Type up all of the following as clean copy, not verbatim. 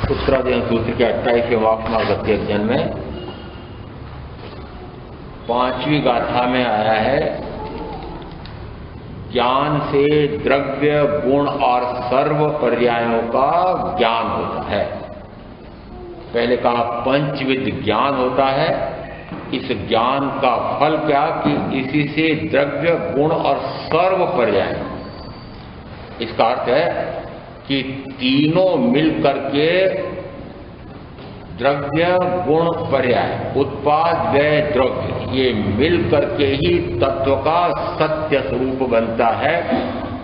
उत्तराधीन सूत्र के 28वें वाक्य अध्ययन में 5वीं गाथा में आया है, ज्ञान से द्रव्य गुण और सर्व पर्यायों का ज्ञान होता है। पहले कहा पंचविध ज्ञान होता है। इस ज्ञान का फल क्या कि इसी से द्रव्य गुण और सर्व पर्याय, इसका अर्थ है कि तीनों मिलकर के द्रव्य गुण पर्याय उत्पाद व्यय द्रव्य ये मिलकर के ही तत्व का सत्य स्वरूप बनता है।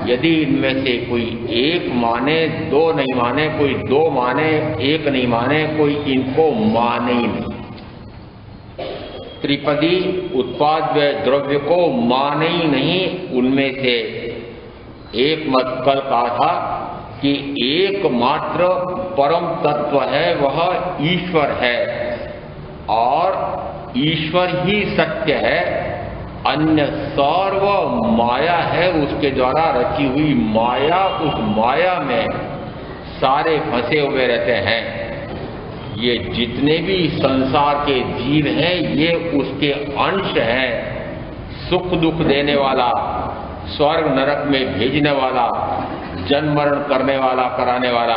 यदि इनमें से कोई एक माने, दो नहीं माने, कोई दो माने, एक नहीं माने, कोई इनको माने ही नहीं। त्रिपदी उत्पाद व्यय द्रव्य को माने ही नहीं। उनमें से एक मत कल कहा था कि एकमात्र परम तत्व है वह ईश्वर है और ईश्वर ही सत्य है। अन्य सर्व माया है, उसके द्वारा रची हुई माया। उस माया में सारे फंसे हुए रहते हैं। ये जितने भी संसार के जीव हैं ये उसके अंश हैं। सुख दुख देने वाला, स्वर्ग नरक में भेजने वाला, जन्म मरण करने वाला, कराने वाला,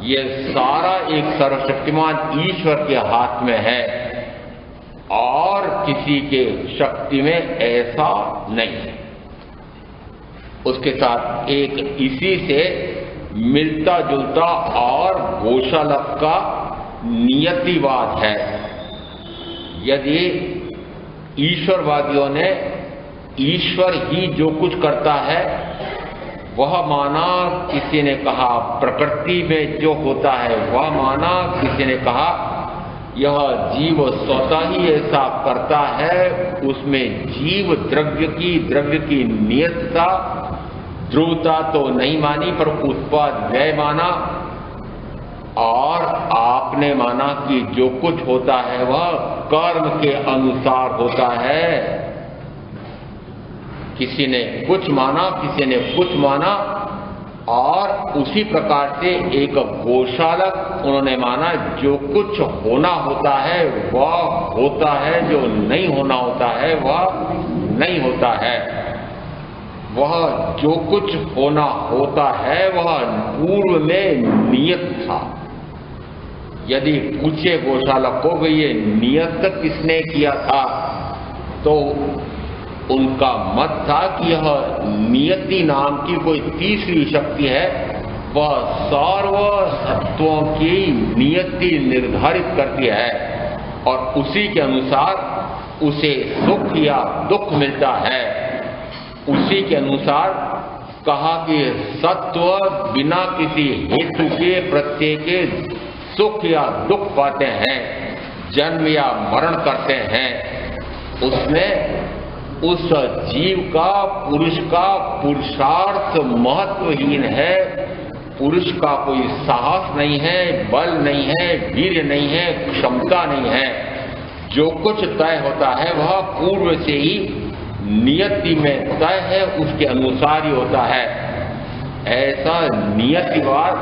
ये सारा एक सर्वशक्तिमान ईश्वर के हाथ में है और किसी के शक्ति में ऐसा नहीं है। उसके साथ एक इसी से मिलता जुलता और गोशालक का नियतिवाद है। यदि ईश्वरवादियों ने ईश्वर ही जो कुछ करता है वह माना, किसी ने कहा प्रकृति में जो होता है वह माना, किसी ने कहा यह जीव स्वतः ही ऐसा करता है, उसमें जीव द्रव्य की नियतता ध्रुवता तो नहीं मानी पर उत्पाद व्यय माना। और आपने माना कि जो कुछ होता है वह कर्म के अनुसार होता है। किसी ने कुछ माना, किसी ने कुछ माना और उसी प्रकार से एक गोशालक उन्होंने माना जो कुछ होना होता है वह होता है, जो नहीं होना होता है वह नहीं होता है। वह जो कुछ होना होता है वह पूर्व में नियत था। यदि पूछे गोशालक को कि ये नियत किसने किया था तो उनका मत था कि यह नियति नाम की कोई तीसरी शक्ति है, वह सर्व सत्वों की नियति निर्धारित करती है और उसी के अनुसार उसे सुख या दुख मिलता है। उसी के अनुसार कहा कि सत्व बिना किसी हेतु के प्रत्येक सुख या दुख पाते हैं, जन्म या मरण करते हैं। उसमें उस जीव का, पुरुष का पुरुषार्थ महत्वहीन है। पुरुष का कोई साहस नहीं है, बल नहीं है, वीर्य नहीं है, क्षमता नहीं है। जो कुछ तय होता है वह पूर्व से ही नियति में तय है, उसके अनुसार ही होता है। ऐसा नियतिवाद,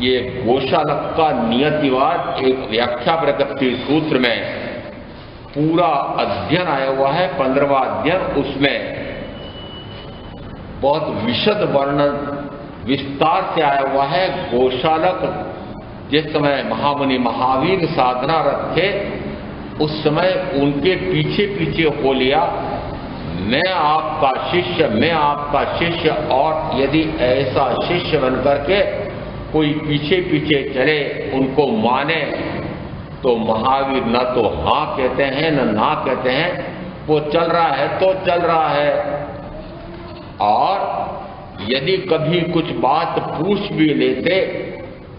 ये गोशालक का नियतिवाद एक व्याख्या प्रकृति सूत्र में पूरा अध्ययन आया हुआ है, 15वां अध्ययन। उसमें बहुत विशद वर्णन विस्तार से आया हुआ है। गोशालक जिस समय महामुनि महावीर साधनारत थे उस समय उनके पीछे पीछे हो लिया, मैं आपका शिष्य, मैं आपका शिष्य। और यदि ऐसा शिष्य बनकर के कोई पीछे पीछे चले, उनको माने, तो महावीर न तो हाँ कहते हैं न ना कहते हैं। वो चल रहा है तो चल रहा है। और यदि कभी कुछ बात पूछ भी लेते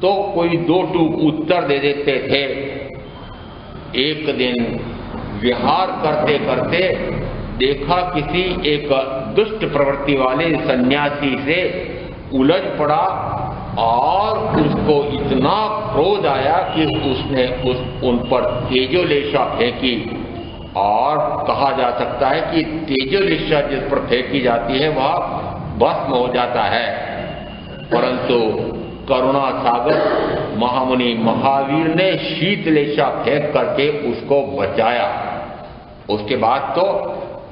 तो कोई दो टूक उत्तर दे देते थे। एक दिन विहार करते करते देखा किसी एक दुष्ट प्रवृत्ति वाले सन्यासी से उलझ पड़ा और उसको इतना क्रोध आया कि उसने उन पर तेजोलेशा फेंकी। और कहा जा सकता है कि तेजोलेशा जिस पर फेंकी जाती है वह भस्म हो जाता है। परंतु करुणा सागर महामुनि महावीर ने शीतलेशा फेंक करके उसको बचाया। उसके बाद तो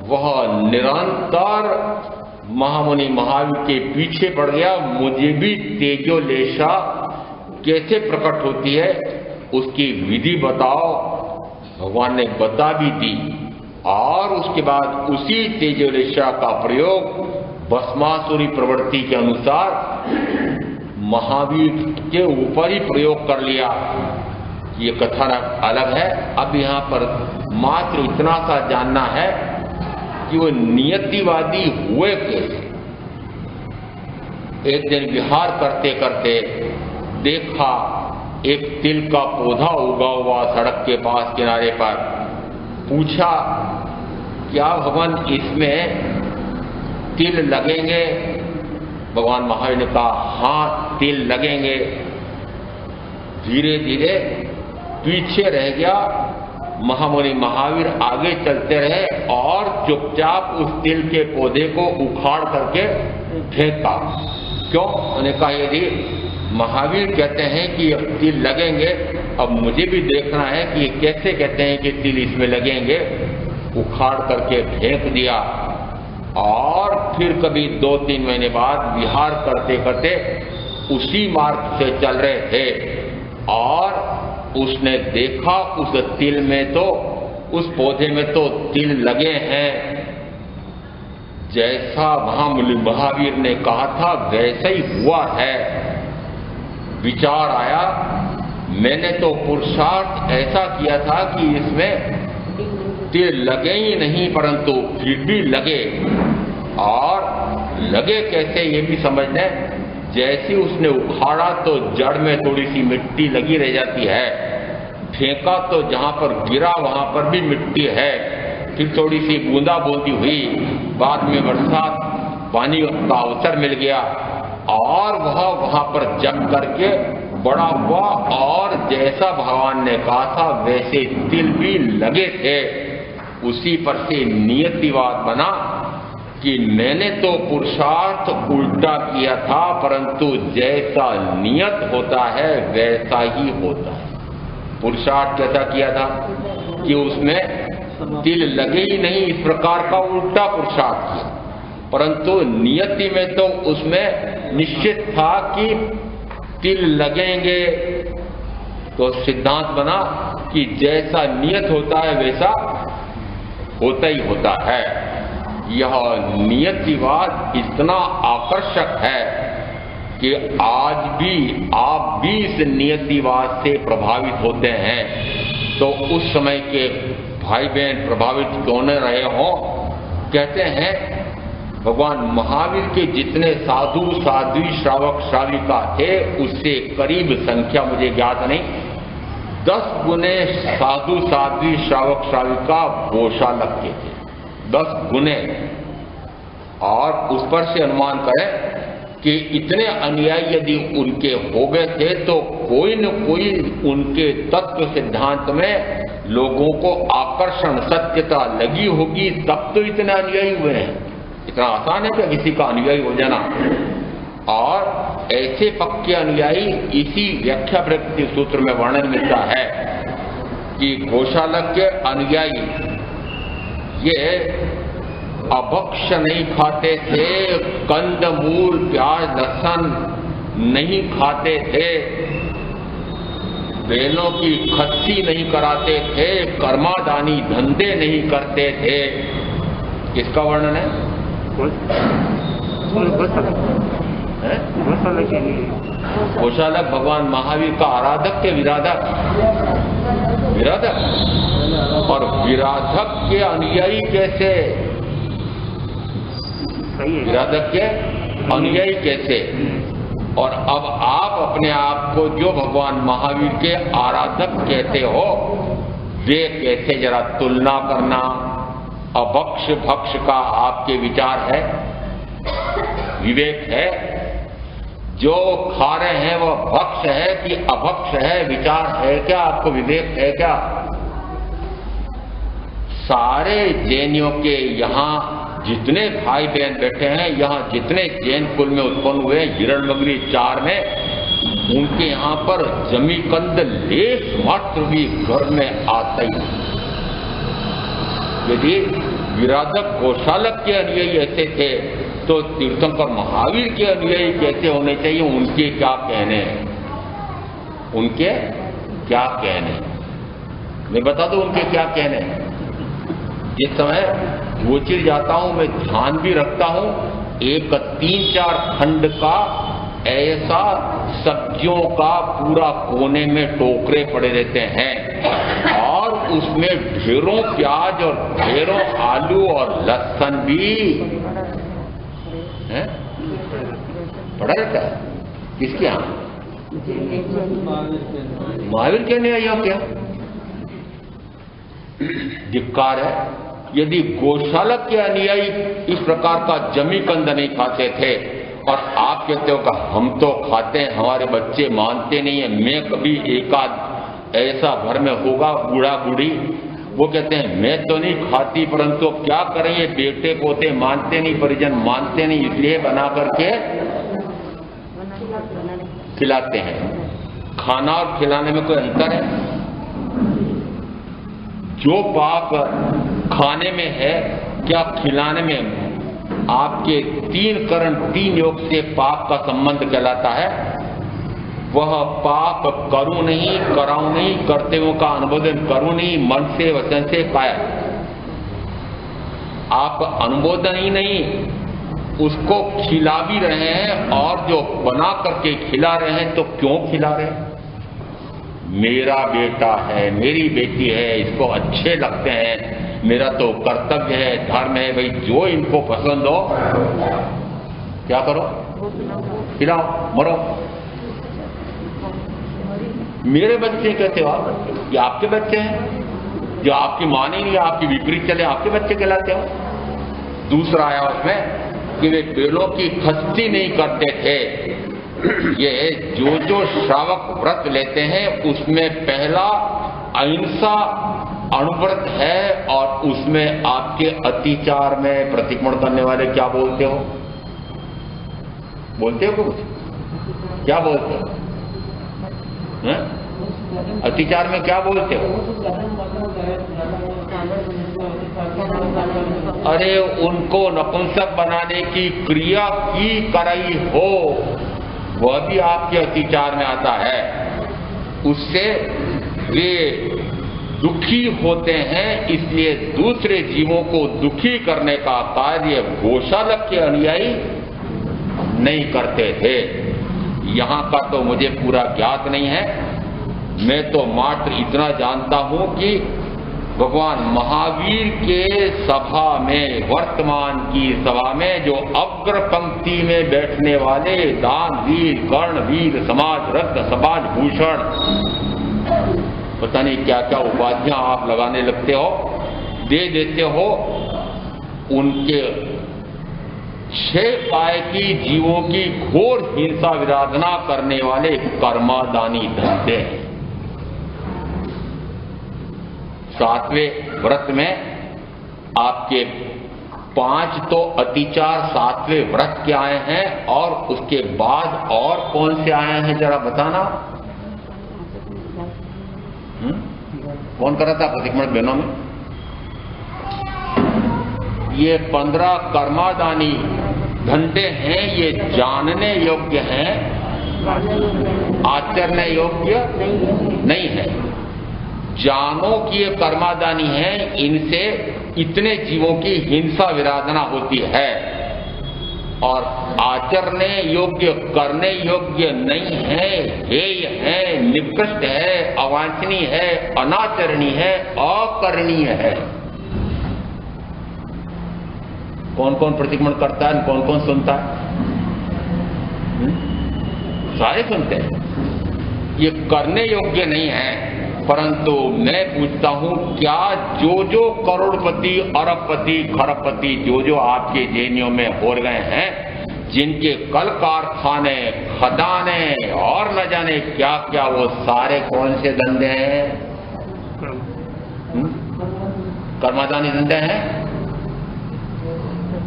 वह निरंतर महामुनि महावीर के पीछे पड़ गया। मुझे भी तेजोलेशा कैसे प्रकट होती है उसकी विधि बताओ। भगवान ने बता भी दी और उसके बाद उसी तेजोलेशा का प्रयोग भस्मासुरी प्रवृत्ति के अनुसार महावीर के ऊपर ही प्रयोग कर लिया। ये कथा अलग है। अब यहाँ पर मात्र इतना सा जानना है कि वो नियतिवादी हुए कैसे। एक दिन विहार करते करते देखा एक तिल का पौधा उगा हुआ सड़क के पास किनारे पर। पूछा, क्या भगवान इसमें तिल लगेंगे? भगवान महावीर ने कहा, हाँ तिल लगेंगे। धीरे धीरे पीछे रह गया। महामुनि महावीर आगे चलते रहे और चुपचाप उस तिल के पौधे को उखाड़ करके फेंका। क्यों? उन्होंने कहा, यदि महावीर कहते हैं कि तिल लगेंगे, अब मुझे भी देखना है कि ये कैसे कहते हैं कि तिल इसमें लगेंगे। उखाड़ करके फेंक दिया और फिर कभी 2-3 महीने बाद विहार करते करते उसी मार्ग से चल रहे थे और उसने देखा उस तिल में तो, उस पौधे में तो तिल लगे हैं। जैसा महामुनि महावीर ने कहा था वैसा ही हुआ है। विचार आया, मैंने तो पुरुषार्थ ऐसा किया था कि इसमें तिल लगे ही नहीं, परंतु फिर भी लगे। और लगे कैसे ये भी समझ लें। जैसे उसने उखाड़ा तो जड़ में थोड़ी सी मिट्टी लगी रह जाती है, फेंका तो जहां पर गिरा वहां पर भी मिट्टी है, फिर थोड़ी सी बूंदा बूंदी हुई, बाद में बरसात पानी का अवसर मिल गया और वह वहां पर जम करके बड़ा हुआ और जैसा भगवान ने कहा था वैसे तिल भी लगे थे। उसी पर से नियतिवाद बना कि मैंने तो पुरुषार्थ उल्टा किया था, परंतु जैसा नियत होता है वैसा ही होता है। पुरुषार्थ कैसा किया था कि उसमें तिल लगे ही नहीं, इस प्रकार का उल्टा पुरुषार्थ किया, परंतु नियति में तो उसमें निश्चित था कि तिल लगेंगे। तो सिद्धांत बना कि जैसा नियत होता है वैसा होता ही होता है। यह नियतिवाद इतना आकर्षक है कि आज भी आप भी इस नियतिवाद से प्रभावित होते हैं। तो उस समय के भाई बहन प्रभावित क्यों न रहे हों। कहते हैं भगवान महावीर के जितने साधु साध्वी श्रावक श्राविका थे उससे करीब संख्या मुझे ज्ञात नहीं, 10 गुने साधु साध्वी श्रावक श्राविका गौशालक के थे, 10 गुने। और उस पर से अनुमान करें कि इतने अनुयायी यदि उनके हो गए थे तो कोई न कोई उनके तत्व सिद्धांत में लोगों को आकर्षण सत्यता लगी होगी, तब तो इतने अनुयायी हुए हैं। इतना आसान है क्या किसी का अनुयायी हो जाना। और ऐसे पक्के अनुयायी इसी व्याख्या प्रकृति सूत्र में वर्णन मिलता है कि गौशालक के अनुयायी ये अभक्ष नहीं खाते थे, कंद मूल प्याज लहसुन नहीं खाते थे, बैलों की खस्सी नहीं कराते थे, कर्मादानी धंधे नहीं करते थे। किसका वर्णन है? गौशालक भगवान महावीर का आराधक के विराधक, विराधक और विराधक के अनुयायी कैसे? विराधक के अनुयायी कैसे? और अब आप अपने आप को जो भगवान महावीर के आराधक कहते हो वे कैसे, जरा तुलना करना। अभक्ष भक्ष का आपके विचार है, विवेक है? जो खा रहे हैं वह भक्ष है कि अभक्ष है? विचार है क्या आपको? विवेक है क्या? सारे जैनियों के यहाँ जितने भाई बहन बैठे हैं, यहाँ जितने जैन कुल में उत्पन्न हुए हिरणमगरी 4 में उनके यहाँ पर जमीकंद लेस मात्र भी घर में आता ही नहीं। यदि विराधक गोशालक के अनुयायी ऐसे थे तो तीर्थंकर महावीर के अनुयायी कैसे होने चाहिए, उनके क्या कहने हैं, उनके क्या कहने हैं, मैं बता दूं उनके क्या कहने हैं। जिस समय गोचिर जाता हूं मैं ध्यान भी रखता हूं, एक 3-4 खंड का ऐसा सब्जियों का पूरा कोने में टोकरे पड़े रहते हैं और उसमें ढेरों प्याज और ढेरों आलू और लहसुन भी है पड़ा रहता है। किसके यहाँ? महावीर के नहीं आया क्या? धिक्कार है। यदि गौशालक के अनुयायी इस प्रकार का जमीकंद नहीं खाते थे और आप कहते हो कि हम तो खाते हैं, हमारे बच्चे मानते नहीं है, मैं कभी एकाध ऐसा घर में होगा बूढ़ा बूढ़ी वो कहते हैं मैं तो नहीं खाती, परंतु क्या करें ये बेटे पोते मानते नहीं, परिजन मानते नहीं, इसलिए बना करके खिलाते हैं। खाना और खिलाने में कोई अंतर है? जो पाप खाने में है क्या खिलाने में? आपके 3 करण 3 योग से पाप का संबंध कहलाता है। वह पाप करूं नहीं, कराऊं नहीं, कर्तव्यों का अनुमोदन करूं नहीं, मन से वचन से काया। आप अनुमोदन ही नहीं, उसको खिला भी रहे हैं और जो बना करके खिला रहे हैं तो क्यों खिला रहे हैं? मेरा बेटा है, मेरी बेटी है, इसको अच्छे लगते हैं, मेरा तो कर्तव्य है, धर्म है, भाई जो इनको पसंद हो क्या करो, खिलाओ, मरो। मेरे बच्चे कहते हो आप, ये आपके बच्चे हैं, जो आपकी माने नहीं, आपकी विपरीत चले, आपके बच्चे कहलाते हो। दूसरा आया उसमें कि वे बेलों की खस्ती नहीं करते थे। ये जो श्रावक व्रत लेते हैं उसमें पहला अहिंसा अणुव्रत है और उसमें आपके अतिचार में प्रतिक्रमण करने वाले क्या बोलते हो? बोलते हो कुछ? क्या बोलते हो? अतिचार में क्या बोलते हो? अरे उनको नपुंसक बनाने की क्रिया की कराई हो, वह भी आपके अतिचार में आता है। उससे वे दुखी होते हैं, इसलिए दूसरे जीवों को दुखी करने का कार्य गौशालक के अनुयायी नहीं करते थे। यहाँ का तो मुझे पूरा ज्ञात नहीं है, मैं तो मात्र इतना जानता हूं कि भगवान महावीर के सभा में, वर्तमान की सभा में जो अग्र पंक्ति में बैठने वाले दानवीर, कर्णवीर, समाज रत्न, समाज भूषण, पता नहीं क्या क्या उपाधियां आप लगाने लगते हो, दे देते हो, उनके 6 पाए की जीवों की घोर हिंसा विराधना करने वाले कर्मादानी धंधे हैं। 7वें व्रत में आपके 5 तो अतिचार 7वें व्रत के आए हैं और उसके बाद और कौन से आए हैं जरा बताना। कौन कर रहा था प्रतिक्रमण बहनों में? ये 15 कर्मादानी धंधे हैं, ये जानने योग्य हैं, आचरने योग्य नहीं है। जानो कि ये कर्मादानी है, इनसे इतने जीवों की हिंसा विराधना होती है और आचरने योग्य, करने योग्य नहीं है, हेय है, निकृष्ट है, अवांछनीय है, अनाचरणीय है, अकरणीय है। कौन कौन प्रतिक्रमण करता है, कौन कौन सुनता है? सारे सुनते हैं। ये करने योग्य नहीं है, परंतु मैं पूछता हूं क्या जो करोड़पति, अरबपति, खरबपति जो आपके जेनियों में हो गए हैं, जिनके कल कारखाने, खदाने और न जाने क्या क्या, वो सारे कौन से धंधे हैं? कर्मादानी धंधे हैं।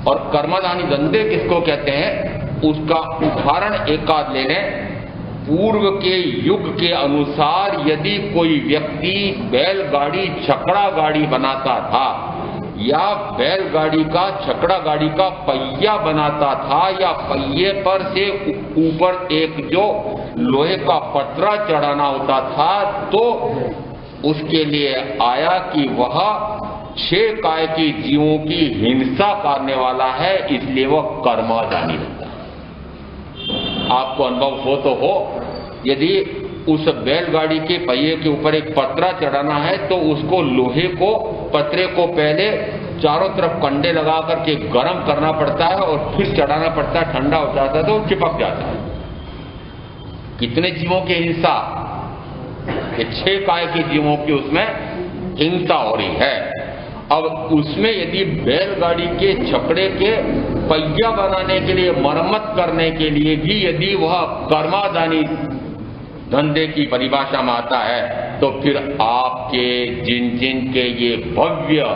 और कर्मादानी धंधे किसको कहते हैं उसका उदाहरण एक आध ले लें। पूर्व के युग के अनुसार यदि कोई व्यक्ति बैलगाड़ी छकड़ा गाड़ी बनाता था या बैलगाड़ी का छकड़ा गाड़ी का पहिया बनाता था या पहिए पर से ऊपर एक जो लोहे का पटरा चढ़ाना होता था, तो उसके लिए आया कि वह 6 काय की जीवों की हिंसा करने वाला है, इसलिए वह कर्मादानी होता है। आपको अनुभव हो तो हो, यदि उस बैलगाड़ी के पहिए के ऊपर एक पतरा चढ़ाना है तो उसको लोहे को पतरे को पहले चारों तरफ कंडे लगा करके गर्म करना पड़ता है और फिर चढ़ाना पड़ता है, ठंडा हो जाता है तो चिपक जाता है। कितने जीवों की हिंसा, 6 काय के जीवों की उसमें हिंसा हो रही है। अब उसमें यदि बैलगाड़ी के छकड़े के पहिया बनाने के लिए, मरम्मत करने के लिए भी यदि वह कर्मादानी धंधे की परिभाषा में आता है, तो फिर आपके जिन के ये भव्य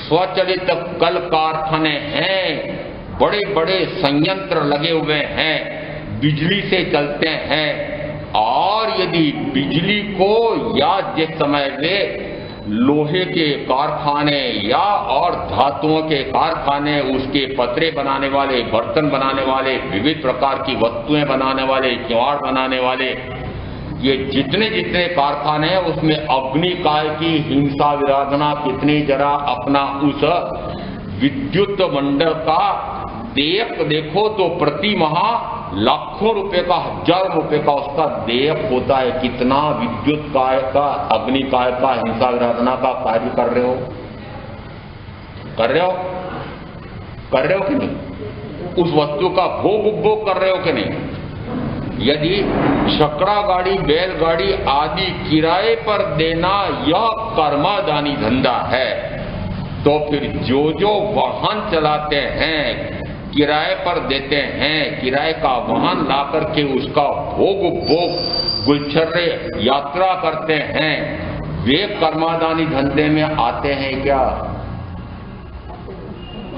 स्वचालित कल कारखाने हैं, बड़े बड़े संयंत्र लगे हुए हैं, बिजली से चलते हैं, और यदि बिजली को या जिस समय वे लोहे के कारखाने या और धातुओं के कारखाने, उसके पतरे बनाने वाले, बर्तन बनाने वाले, विविध प्रकार की वस्तुएं बनाने वाले, किवाड़ बनाने वाले, ये जितने जितने कारखाने हैं उसमें अग्निकाय की हिंसा विराधना कितनी, जरा अपना उस विद्युत मंडल का देयक देखो तो प्रति माह लाखों रुपए का, हजारों रुपए का उसका देयक होता है। कितना विद्युत काय का, अग्निकाय का, हिंसा विराधना का कार्य कर रहे हो, कर रहे हो, कर रहे हो कि नहीं? उस वस्तु का भोग उपभोग कर रहे हो कि नहीं? यदि छकड़ा गाड़ी, बैलगाड़ी आदि किराए पर देना यह कर्मादानी धंधा है, तो फिर जो जो वाहन चलाते हैं, किराए पर देते हैं, किराए का वाहन ला करके उसका भोग उपभोग गुलछर्रे यात्रा करते हैं, वे कर्मादानी धंधे में आते हैं क्या?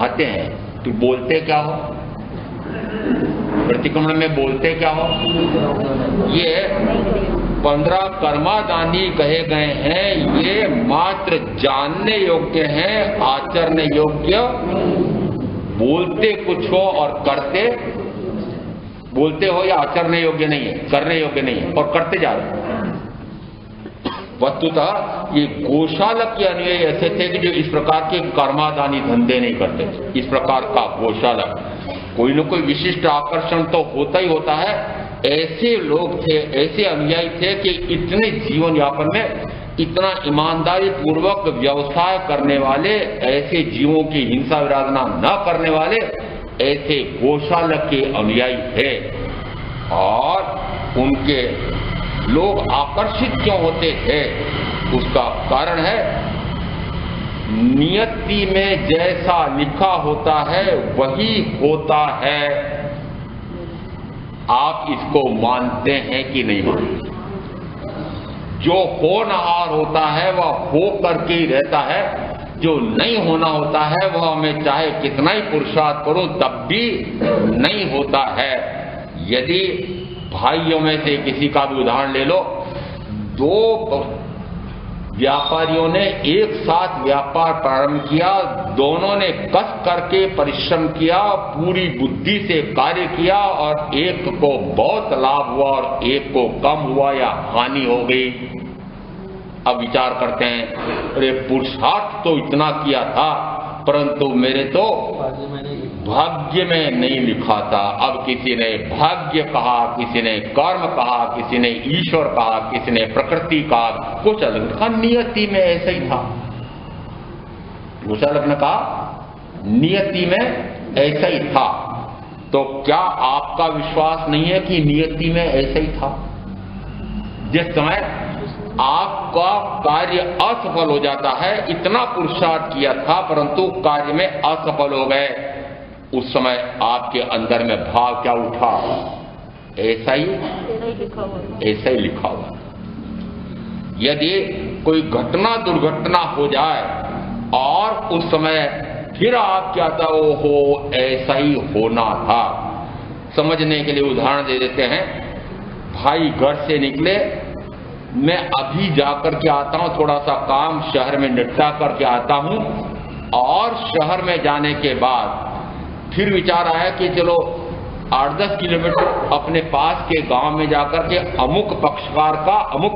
आते हैं। तो बोलते क्या हो? प्रतिक्रमण में बोलते क्या हो? ये 15 कर्मादानी कहे गए हैं, ये मात्र जानने योग्य हैं, आचरने योग्य। बोलते कुछ हो और करते, बोलते हो या आचरने योग्य नहीं है, करने योग्य नहीं है, और करते जा रहे। वस्तुतः ये गोशालक के अन्वय ऐसे थे कि जो इस प्रकार के कर्मादानी धंधे नहीं करते थे। इस प्रकार का गोशालक कोई न कोई विशिष्ट आकर्षण तो होता ही होता है। ऐसे लोग थे, ऐसे अनुयायी थे कि इतने जीवन यापन में इतना ईमानदारी पूर्वक व्यवसाय करने वाले, ऐसे जीवों की हिंसा विराधना न करने वाले, ऐसे गोशालक के अनुयायी थे। और उनके लोग आकर्षित क्यों होते थे? उसका कारण है नियति में जैसा लिखा होता है वही होता है। आप इसको मानते हैं कि नहीं मानते? जो होनहार होता है वह हो करके ही रहता है, जो नहीं होना होता है वह मैं चाहे कितना ही पुरुषार्थ करूं तब भी नहीं होता है। यदि भाइयों में से किसी का भी उदाहरण ले लो, 2 व्यापारियों ने एक साथ व्यापार प्रारंभ किया, दोनों ने कस करके परिश्रम किया, पूरी बुद्धि से कार्य किया, और एक को बहुत लाभ हुआ और एक को कम हुआ या हानि हो गई। अब विचार करते हैं, अरे पुरुषार्थ तो इतना किया था परंतु मेरे तो भाग्य में नहीं लिखा था। अब किसी ने भाग्य कहा, किसी ने कर्म कहा, किसी ने ईश्वर कहा, किसी ने प्रकृति कहा, कुछ अलग लिखा, नियति में ऐसा ही था। कुछ अलग ने कहा नियति में ऐसा ही था। तो क्या आपका विश्वास नहीं है कि नियति में ऐसा ही था? जिस समय आपका कार्य असफल हो जाता है, इतना पुरुषार्थ किया था परंतु कार्य में असफल हो गए, उस समय आपके अंदर में भाव क्या उठा? ऐसा ही लिखा हुआ। यदि कोई घटना दुर्घटना हो जाए और उस समय फिर आप क्या था, ओहो ऐसा ही होना था। समझने के लिए उदाहरण दे देते हैं। भाई घर से निकले, मैं अभी जाकर के आता हूँ, थोड़ा सा काम शहर में निपटा करके आता हूँ। और शहर में जाने के बाद फिर विचार आया कि चलो 8-10 किलोमीटर अपने पास के गांव में जाकर के अमुक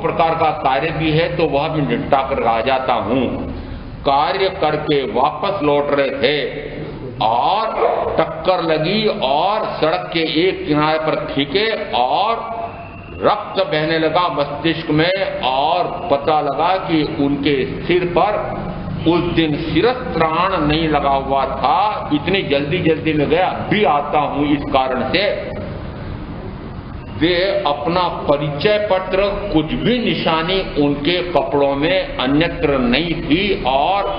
प्रकार का कार्य भी है, तो वह भी निपटा कर आ जाता हूँ। कार्य करके वापस लौट रहे थे और टक्कर लगी और सड़क के एक किनारे पर फीके और रक्त बहने लगा मस्तिष्क में, और पता लगा कि उनके सिर पर उस दिन शिरस्त्राण नहीं लगा हुआ था। इतनी जल्दी में गया, भी आता हूं इस कारण से वे अपना परिचय पत्र, कुछ भी निशानी उनके कपड़ों में अन्यत्र नहीं थी। और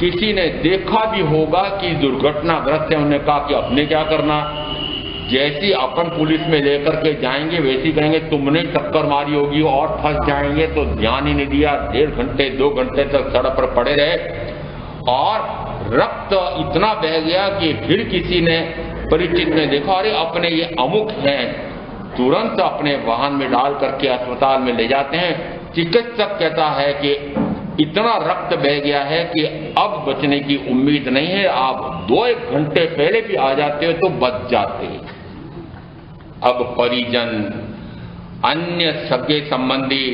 किसी ने देखा भी होगा कि दुर्घटनाग्रस्त है, उन्होंने कहा कि अपने क्या करना, जैसी अपन पुलिस में लेकर के जाएंगे वैसी कहेंगे तुमने टक्कर मारी होगी और फंस जाएंगे, तो ध्यान ही नहीं दिया। 1.5 घंटे 2 घंटे तक सड़क पर पड़े रहे और रक्त इतना बह गया कि फिर किसी ने परिचित ने देखा, अरे अपने ये अमुक हैं, तुरंत अपने वाहन में डाल करके अस्पताल में ले जाते हैं। चिकित्सक कहता है कि इतना रक्त बह गया है कि अब बचने की उम्मीद नहीं है, आप 2-1 घंटे पहले भी आ जाते हो तो बच जाते। अब परिजन, अन्य सगे संबंधी,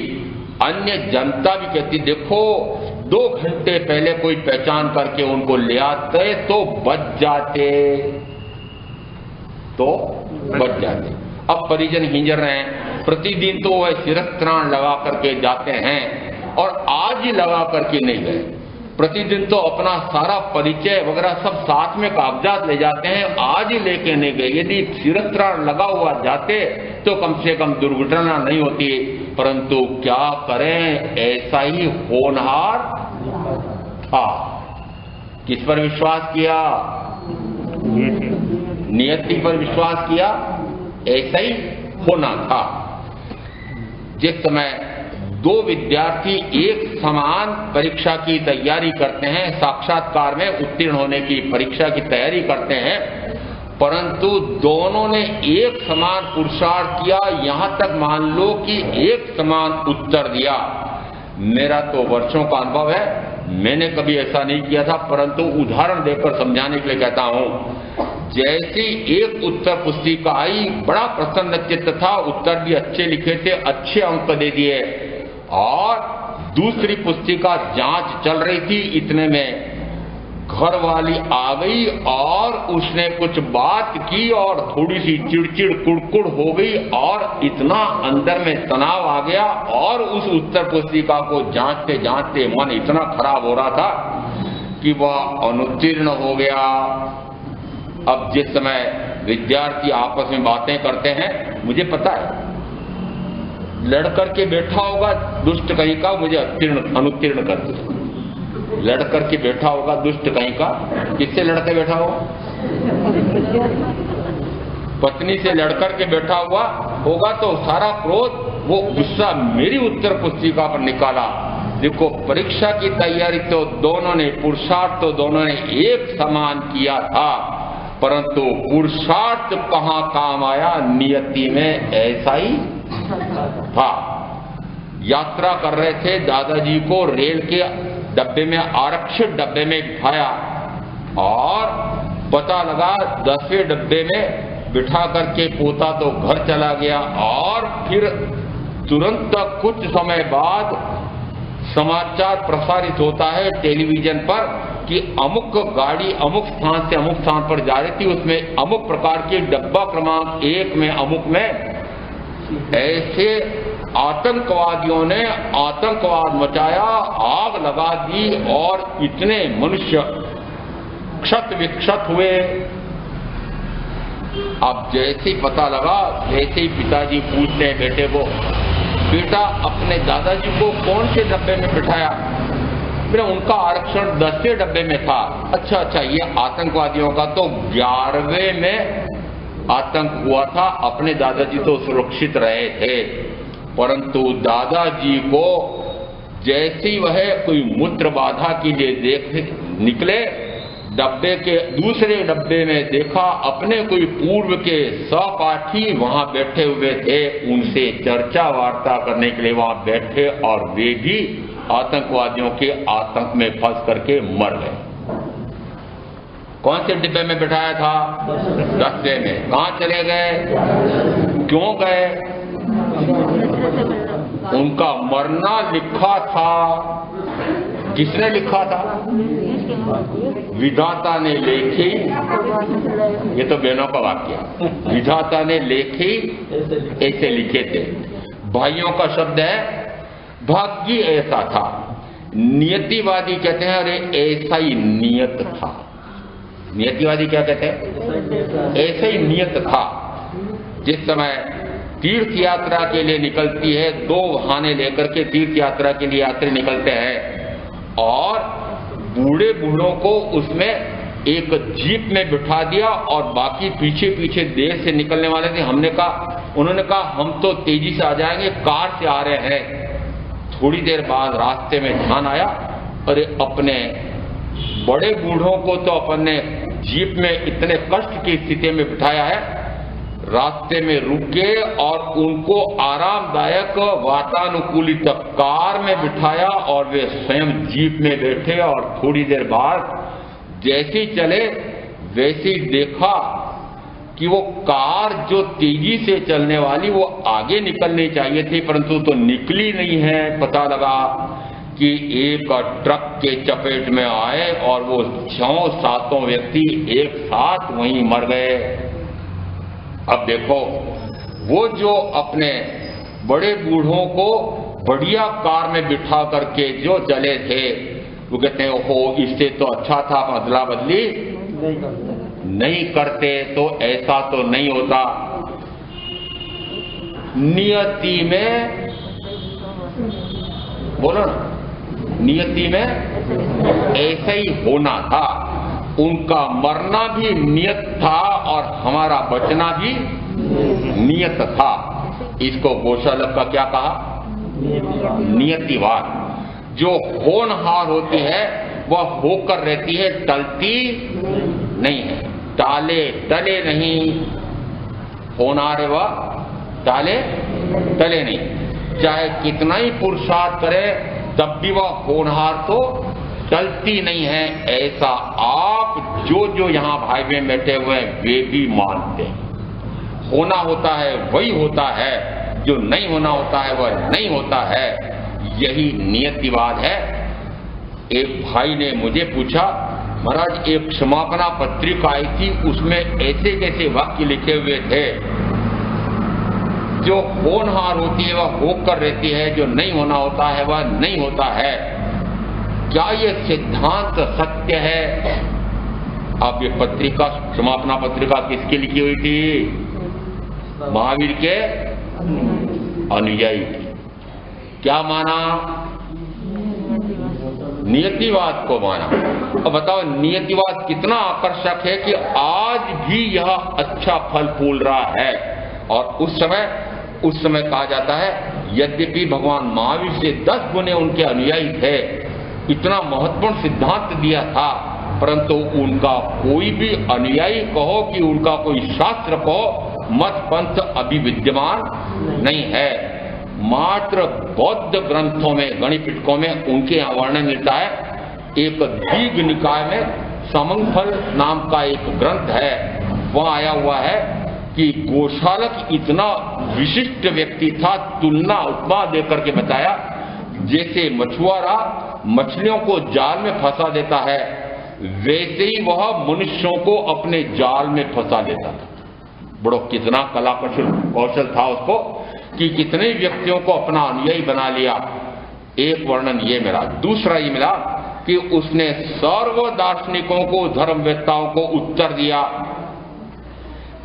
अन्य जनता भी कहती देखो 2 घंटे पहले कोई पहचान करके उनको ले आते तो बच जाते, अब परिजन हिंजर रहे हैं। प्रतिदिन तो वह शिरस्त्राण लगा करके जाते हैं और आज ही लगा करके नहीं गए। प्रतिदिन तो अपना सारा परिचय वगैरह सब साथ में कागजात ले जाते हैं, आज ही लेके नहीं गए। यदि शिरस्त्राण लगा हुआ जाते तो कम से कम दुर्घटना नहीं होती, परंतु क्या करें, ऐसा ही होनहार था। किस पर विश्वास किया? नियति पर विश्वास किया, ऐसा ही होना था। जिस समय 2 विद्यार्थी एक समान परीक्षा की तैयारी करते हैं, साक्षात्कार में उत्तीर्ण होने की परीक्षा की तैयारी करते हैं, परंतु दोनों ने एक समान पुरुषार्थ किया, यहां तक मान लो कि एक समान उत्तर दिया। मेरा तो वर्षों का अनुभव है, मैंने कभी ऐसा नहीं किया था, परंतु उदाहरण देकर समझाने के लिए कहता हूं। जैसी एक उत्तर पुस्तिका आई, बड़ा प्रसन्न चित्त था, उत्तर भी अच्छे लिखे थे, अच्छे अंक दे दिए। और दूसरी पुस्तिका जांच चल रही थी, इतने में घर वाली आ गई और उसने कुछ बात की और थोड़ी सी चिड़चिड़ कुड़कुड़ हो गई और इतना अंदर में तनाव आ गया और उस उत्तर पुस्तिका को जांचते जांचते मन इतना खराब हो रहा था कि वह अनुत्तीर्ण हो गया। अब जिस समय विद्यार्थी आपस में बातें करते हैं, मुझे पता है लड़कर के बैठा होगा दुष्ट कहीं का, मुझे अनुत्तीर्ण कर दिया। लड़कर के बैठा होगा दुष्ट कहीं का, किससे लड़के बैठा होगा? पत्नी से लड़कर के बैठा हुआ होगा तो सारा क्रोध, वो गुस्सा मेरी उत्तर पुस्तिका पर निकाला। देखो, परीक्षा की तैयारी तो दोनों ने, पुरुषार्थ तो दोनों ने एक समान किया था, परंतु पुरुषार्थ कहां काम आया, नियति में ऐसा ही था। यात्रा कर रहे थे, दादाजी को रेल के डब्बे में, आरक्षित डब्बे में बिठाया और पता लगा 10वें डब्बे में बिठा करके पोता तो घर चला गया। और फिर तुरंत कुछ समय बाद समाचार प्रसारित होता है टेलीविजन पर कि अमुक गाड़ी अमुक स्थान से अमुक स्थान पर जा रही थी, उसमें अमुक प्रकार के डब्बा क्रमांक 1 में अमुक में ऐसे आतंकवादियों ने आतंकवाद मचाया, आग लगा दी और इतने मनुष्य क्षत विक्षत हुए। अब जैसे ही पता लगा, जैसे ही पिताजी पूछते हैं बेटे को, बेटा अपने दादाजी को कौन से डब्बे में बिठाया? फिर उनका आरक्षण 10वें डब्बे में था। अच्छा, ये आतंकवादियों का तो 11वें में आतंक हुआ था, अपने दादाजी तो सुरक्षित रहे थे। परंतु दादाजी को जैसी वह कोई मूत्र बाधा के लिए देख निकले, डब्बे के दूसरे डब्बे में देखा अपने कोई पूर्व के सहपाठी वहां बैठे हुए थे, उनसे चर्चा वार्ता करने के लिए वहां बैठे और वे भी आतंकवादियों के आतंक में फंस करके मर गए। कौन से डिब्बे में बिठाया था? रास्ते में। कहां चले गए? क्यों गए? उनका मरना लिखा था। किसने लिखा था? विधाता ने लेखी। ये तो बहनों का वाक्य। विधाता ने लेखी ऐसे लिखे थे। भाइयों का शब्द है भाग्य ऐसा था। नियतिवादी कहते हैं अरे ऐसा ही नियत था। नियतिवादी क्या कहते हैं? ऐसा ही नियत था। जिस समय तीर्थ यात्रा के लिए निकलती है, 2 वाहने लेकर के तीर्थ यात्रा के लिए यात्री निकलते हैं और बूढ़े बूढ़ों को उसमें एक जीप में बिठा दिया और बाकी पीछे पीछे देर से निकलने वाले थे। उन्होंने कहा हम तो तेजी से आ जाएंगे, कार से आ रहे हैं। थोड़ी देर बाद रास्ते में ध्यान आया, अरे अपने बड़े बूढ़ों को तो अपने जीप में इतने कष्ट की स्थिति में बिठाया है। रास्ते में रुके और उनको आरामदायक वातानुकूलित कार में बिठाया और वे स्वयं जीप में बैठे और थोड़ी देर बाद जैसे ही चले वैसे ही देखा कि वो कार जो तेजी से चलने वाली वो आगे निकलनी चाहिए थी, परंतु तो निकली नहीं है। पता लगा कि एक ट्रक के चपेट में आए और वो 6-7 व्यक्ति एक साथ वहीं मर गए। अब देखो, वो जो अपने बड़े बूढ़ों को बढ़िया कार में बिठा करके जो चले थे, वो कहते हैं ओहो इससे तो अच्छा था अदला बदली नहीं करते तो ऐसा तो नहीं होता। नियति में बोलो ना, नियति में ऐसा ही होना था। उनका मरना भी नियत था और हमारा बचना भी नियत था। इसको गोशालक का क्या कहा? नियतिवाद। जो होनहार होती है वह होकर रहती है, टलती नहीं है। टाले टले नहीं, होनहार है वह टाले टले नहीं। चाहे कितना ही पुरुषार्थ करे तब भी वह होनहार तो चलती नहीं है। ऐसा आप जो यहाँ भाई बहन बैठे हुए हैं वे भी मानते हैं। होना होता है वही होता है, जो नहीं होना होता है वह नहीं होता है। यही नियतिवाद है। एक भाई ने मुझे पूछा, महाराज एक क्षमापना पत्रिका आई थी, उसमें ऐसे कैसे वाक्य लिखे हुए थे, जो होनहार होती है वह होकर रहती है, जो नहीं होना होता है वह नहीं होता है। क्या यह सिद्धांत सत्य है? अब ये पत्रिका, क्षमापना पत्रिका किसकी लिखी हुई थी? महावीर के अनुयायी की। क्या माना? नियतिवाद को माना। अब बताओ नियतिवाद कितना आकर्षक है कि आज भी यह अच्छा फल फूल रहा है। और उस समय कहा जाता है यद्यपि भगवान महावीर से 10 गुने उनके अनुयायी थे, इतना महत्वपूर्ण सिद्धांत दिया था, परंतु उनका कोई भी अनुयायी कहो कि उनका कोई शास्त्र कहो, मत पंथ अभी विद्यमान नहीं है। मात्र बौद्ध ग्रंथों में, गणिपिटकों में उनके यहाँ वर्णन मिलता है। एक दीघ निकाय में समंगफल नाम का एक ग्रंथ है, वहां आया हुआ है कि गोशालक इतना विशिष्ट व्यक्ति था, तुलना उपमा देकर के बताया जैसे मछुआरा मछलियों को जाल में फंसा देता है, वैसे ही वह मनुष्यों को अपने जाल में फंसा देता था। बड़ो कितना कला कौशल था उसको कि कितने व्यक्तियों को अपना अनुयायी बना लिया। एक वर्णन ये मिला। दूसरा ये मिला कि उसने सर्व दार्शनिकों को, धर्मवेत्ताओं को उत्तर दिया।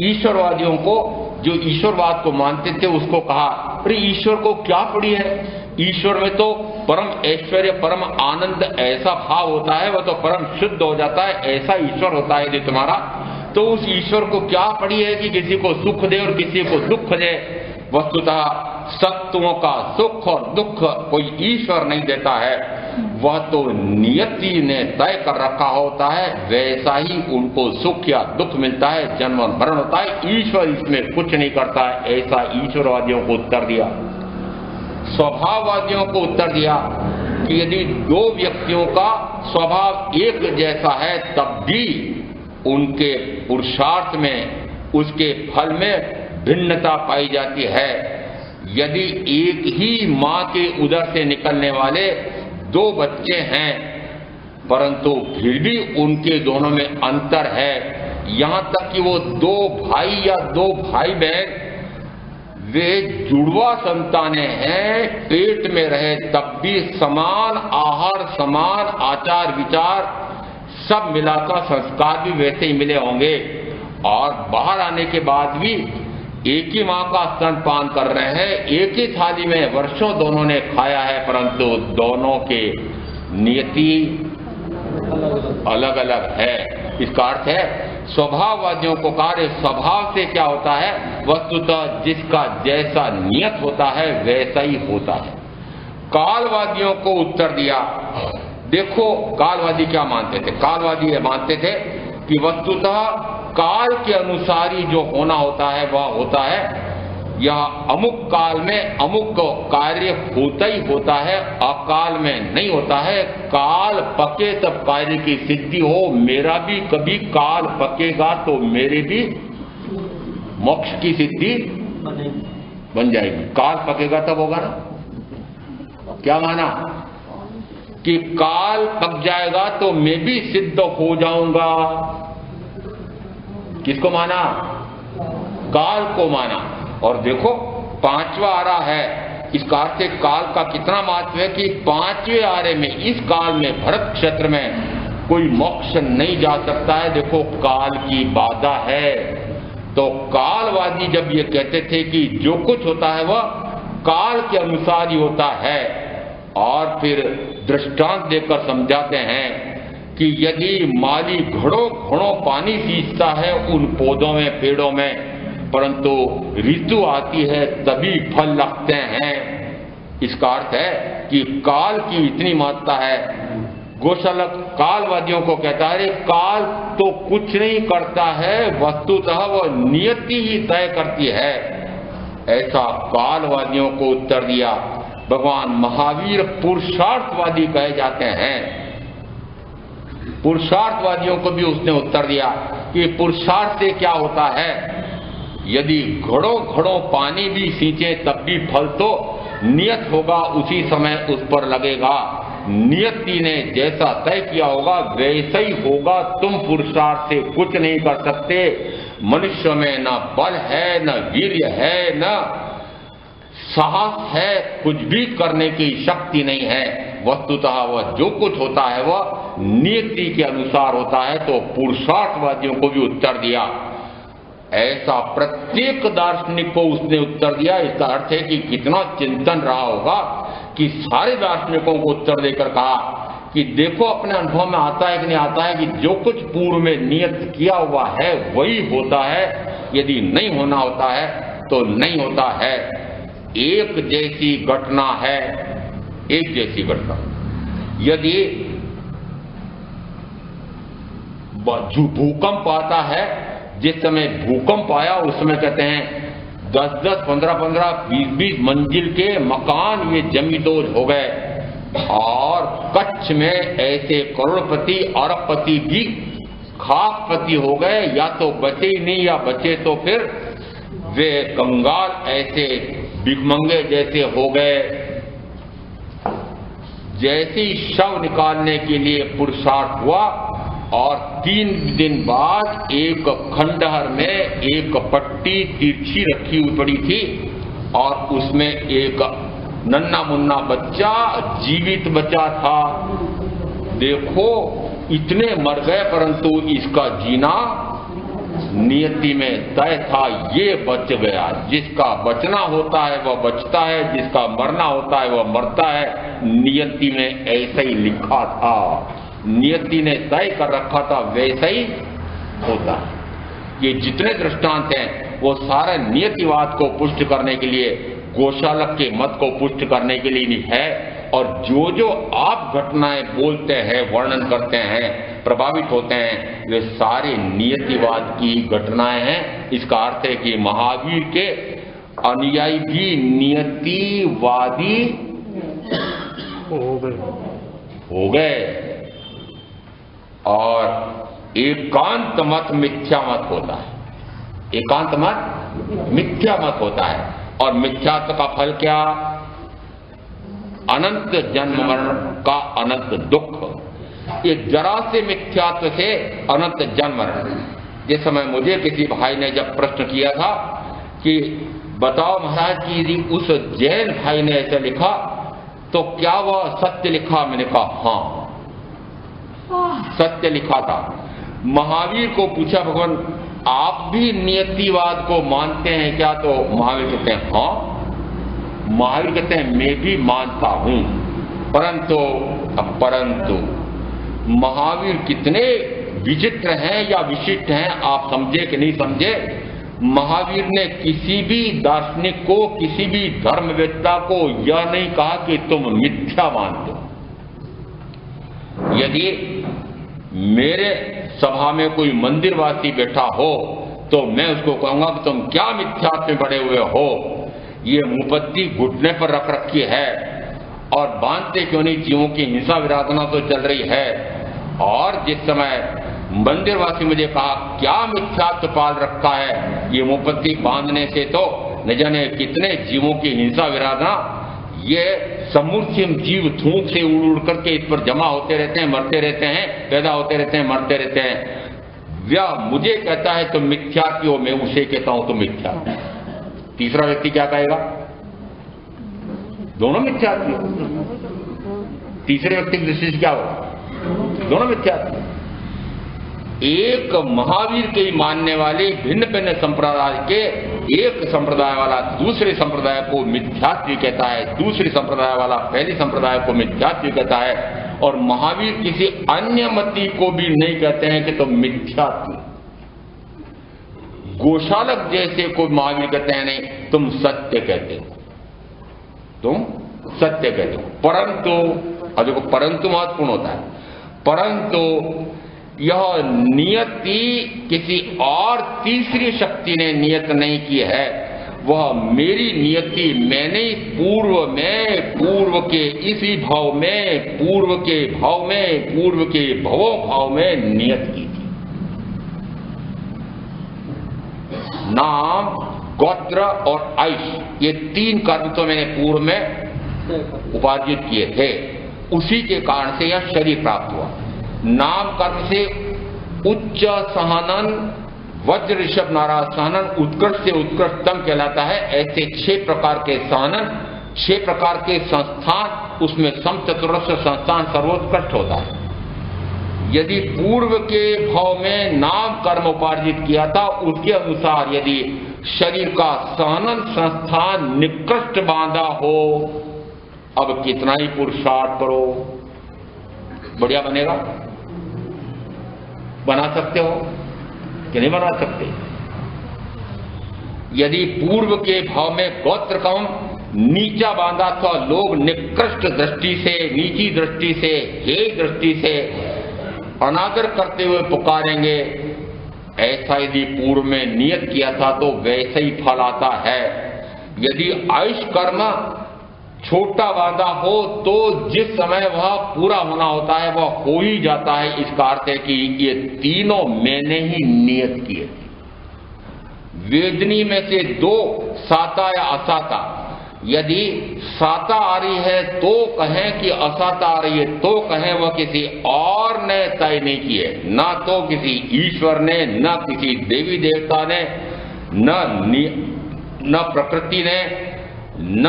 ईश्वरवादियों को, जो ईश्वरवाद को मानते थे, उसको कहा अरे ईश्वर को क्या पड़ी है, ईश्वर में तो परम ऐश्वर्य, परम आनंद ऐसा भाव होता है, वह तो परम शुद्ध हो जाता है, ऐसा ईश्वर होता है यदि तुम्हारा, तो उस ईश्वर को क्या पड़ी है कि किसी को सुख दे और किसी को दुख दे। वस्तुतः सत्वों का सुख और दुख कोई ईश्वर नहीं देता है। वह तो नियति ने तय कर रखा होता है, वैसा ही उनको सुख या दुख मिलता है, जन्म और मरण होता है, ईश्वर इसमें कुछ नहीं करता है। ऐसा ईश्वरवादियों को उत्तर दिया। स्वभाववादियों को उत्तर दिया कि यदि दो व्यक्तियों का स्वभाव एक जैसा है तब भी उनके पुरुषार्थ में, उसके फल में भिन्नता पाई जाती है। यदि एक ही मां के उदर से निकलने वाले दो बच्चे हैं परंतु फिर भी उनके दोनों में अंतर है, यहां तक कि वो दो भाई या दो भाई बहन वे जुड़वा संतानें हैं, पेट में रहे तब भी समान आहार, समान आचार विचार, सब मिलाकर संस्कार भी वैसे ही मिले होंगे और बाहर आने के बाद भी एक ही मां का स्तनपान कर रहे हैं, एक ही थाली में वर्षों दोनों ने खाया है, परंतु दोनों के नियति अलग अलग है। इसका अर्थ है स्वभाववादियों को कार्य स्वभाव से क्या होता है, वस्तुतः जिसका जैसा नियत होता है वैसा ही होता है। कालवादियों को उत्तर दिया। देखो कालवादी क्या मानते थे, कालवादी ये मानते थे कि वस्तुतः काल के अनुसार ही जो होना होता है वह होता है, यह अमुक काल में अमुक कार्य होता ही होता है, अकाल में नहीं होता है। काल पके तब कार्य की सिद्धि हो, मेरा भी कभी काल पकेगा तो मेरे भी मोक्ष की सिद्धि बन जाएगी। काल पकेगा तब होगा ना, क्या माना कि काल पक जाएगा तो मैं भी सिद्ध हो जाऊंगा। किसको माना? काल को माना। और देखो पांचवा आरा है, इसका अर्थ काल का कितना महत्व है कि पांचवें आरे में इस काल में भरत क्षेत्र में कोई मोक्ष नहीं जा सकता है। देखो काल की बाधा है। तो कालवादी जब ये कहते थे कि जो कुछ होता है वह काल के अनुसार ही होता है, और फिर दृष्टांत देकर समझाते हैं कि यदि माली घड़ों घड़ों पानी सींचता है उन पौधों में, पेड़ों में, परंतु ऋतु आती है तभी फल लगते हैं। इसका अर्थ है कि काल की इतनी महत्ता है। गोशालक कालवादियों को कहता है काल तो कुछ नहीं करता है, वस्तुतः वह नियति ही तय करती है। ऐसा कालवादियों को उत्तर दिया। भगवान महावीर पुरुषार्थवादी कहे जाते हैं। पुरुषार्थवादियों को भी उसने उत्तर दिया कि पुरुषार्थ से क्या होता है, यदि घड़ों घड़ों पानी भी सींचे तब भी फल तो नियत होगा, उसी समय उस पर लगेगा। नियति ने जैसा तय किया होगा वैसा ही होगा। तुम पुरुषार्थ से कुछ नहीं कर सकते। मनुष्य में न बल है, न वीर्य है, न साहस है, कुछ भी करने की शक्ति नहीं है। वस्तुतः वह जो कुछ होता है वह नियति के अनुसार होता है। तो पुरुषार्थवादियों को भी उत्तर दिया। ऐसा प्रत्येक दार्शनिक को उसने उत्तर दिया। इसका अर्थ है कि कितना चिंतन रहा होगा कि सारे दार्शनिकों को उत्तर देकर कहा कि देखो अपने अनुभव में आता है कि नहीं आता है कि जो कुछ पूर्व में नियत किया हुआ है वही होता है, यदि नहीं होना होता है तो नहीं होता है। एक जैसी घटना है, एक जैसी घटना। यदि भूकंप आता है, जिस समय भूकंप आया उस समय कहते हैं 10-10, 15-15, 20-20 मंजिल के मकान ये जमींदोज हो गए, और कच्छ में ऐसे करोड़पति अरबपति भी खाकपति हो गए, या तो बचे ही नहीं या बचे तो फिर वे कंगाल ऐसे भिखमंगे जैसे हो गए। जैसे ही शव निकालने के लिए पुरुषार्थ हुआ और 3 दिन बाद एक खंडहर में एक पट्टी तिरछी रखी हुई पड़ी थी और उसमें एक नन्हा मुन्ना बच्चा जीवित बचा था। देखो इतने मर गए परंतु इसका जीना नियति में तय था, ये बच गया। जिसका बचना होता है वह बचता है, जिसका मरना होता है वह मरता है। नियति में ऐसा ही लिखा था, नियति ने तय कर रखा था, वैसा ही होता है। ये जितने दृष्टांत हैं वो सारे नियतिवाद को पुष्ट करने के लिए, गोशालक के मत को पुष्ट करने के लिए नहीं है। और जो जो आप घटनाएं बोलते हैं, वर्णन करते हैं, प्रभावित होते हैं, वे सारे नियतिवाद की घटनाएं हैं। इसका अर्थ है कि महावीर के अनुयायी भी नियतिवादी हो गए और एकांत मत मिथ्या मत होता है। एकांत मत मिथ्या मत होता है और मिथ्यात्व का फल क्या? अनंत जन्म मरण का अनंत दुख। ये जरा से मिथ्यात्व से अनंत जन्म मरण। जिस समय मुझे किसी भाई ने जब प्रश्न किया था कि बताओ महाराज कि यदि उस जैन भाई ने ऐसा लिखा तो क्या वह सत्य लिखा? मैंने कहा हाँ, सत्य लिखा था। महावीर को पूछा भगवान आप भी नियतिवाद को मानते हैं क्या? तो महावीर कहते हैं हाँ। महावीर कहते हैं मैं भी मानता हूं, परंतु महावीर कितने विचित्र हैं या विशिष्ट हैं, आप समझे कि नहीं समझे? महावीर ने किसी भी दार्शनिक को, किसी भी धर्मवेत्ता को यह नहीं कहा कि तुम मिथ्या मानते हो। यदि मेरे सभा में कोई मंदिरवासी बैठा हो तो मैं उसको कहूंगा कि तुम क्या मिथ्यात्व में पड़े हुए हो, ये मुपत्ति घुटने पर रख रखी है और बांधते क्यों नहीं? जीवों की हिंसा विराधना तो चल रही है। और जिस समय मंदिरवासी मुझे कहा क्या मिथ्यात्व पाल रखा है, ये मुपत्ति बांधने से तो न जाने कितने जीवों की हिंसा विराधना, ये समूर्तिम जीव थूक से उड़ उड़ करके इस पर जमा होते रहते हैं, मरते रहते हैं, पैदा होते रहते हैं, मरते रहते हैं। वह मुझे कहता है तुम मिथ्यात्व हो, मैं उसे कहता हूं तुम मिथ्या। तीसरा व्यक्ति क्या कहेगा? दोनों मिथ्यात्व। तीसरे व्यक्ति की दृष्टि से क्या होगा? दोनों मिथ्यात्व। एक महावीर के ही मानने वाले भिन्न भिन्न संप्रदाय के, एक संप्रदाय वाला दूसरे संप्रदाय को मिथ्यात्व कहता है, दूसरे संप्रदाय वाला पहले संप्रदाय को मिथ्यात्व कहता है, और महावीर किसी अन्य मती को भी नहीं कहते हैं कि तुम मिथ्यात्व। गोशालक जैसे को महावीर कहते हैं नहीं, तुम सत्य कहते हो, तुम सत्य कहते हो। परंतु अब देखो, परंतु महत्वपूर्ण होता है। परंतु यह नियति किसी और तीसरी शक्ति ने नियत नहीं की है, वह मेरी नियति मैंने पूर्व के इसी भाव में, पूर्व के भाव में, पूर्व के भवो भाव में नियत की थी। नाम, गोत्र और आयुष, ये तीन कर्म तो मैंने पूर्व में उपार्जित किए थे, उसी के कारण से यह शरीर प्राप्त हुआ। नाम कर्म से उच्च सहनन, वज्र ऋषभ नाराज सहनन उत्कृष्ट से उत्कृष्टतम कहलाता है। ऐसे 6 प्रकार के सहनन, 6 प्रकार के संस्थान, उसमें समचतुरस्र संस्थान सर्वोत्कृष्ट होता है। यदि पूर्व के भाव में नाम कर्म उपार्जित किया था, उसके अनुसार यदि शरीर का सहनन संस्थान निकृष्ट बांधा हो, अब कितना ही पुरुषार्थ करो, बढ़िया बनेगा? बना सकते हो कि नहीं बना सकते? यदि पूर्व के भाव में गोत्र कम नीचा बांधा तो लोग निकृष्ट दृष्टि से, नीची दृष्टि से, हे दृष्टि से अनादर करते हुए पुकारेंगे। ऐसा यदि पूर्व में नियत किया था तो वैसे ही फल आता है। यदि आयुष कर्म छोटा बांधा हो तो जिस समय वह पूरा होना होता है वह हो ही जाता है। इसका अर्थ है कि ये तीनों मैंने ही नियत किए थे। वेदनी में से 2 साता या असाता, यदि साता आ रही है तो कहें कि असाता आ रही है तो कहें, वह किसी और ने तय नहीं किए, ना तो किसी ईश्वर ने, न किसी देवी देवता ने, न प्रकृति ने, न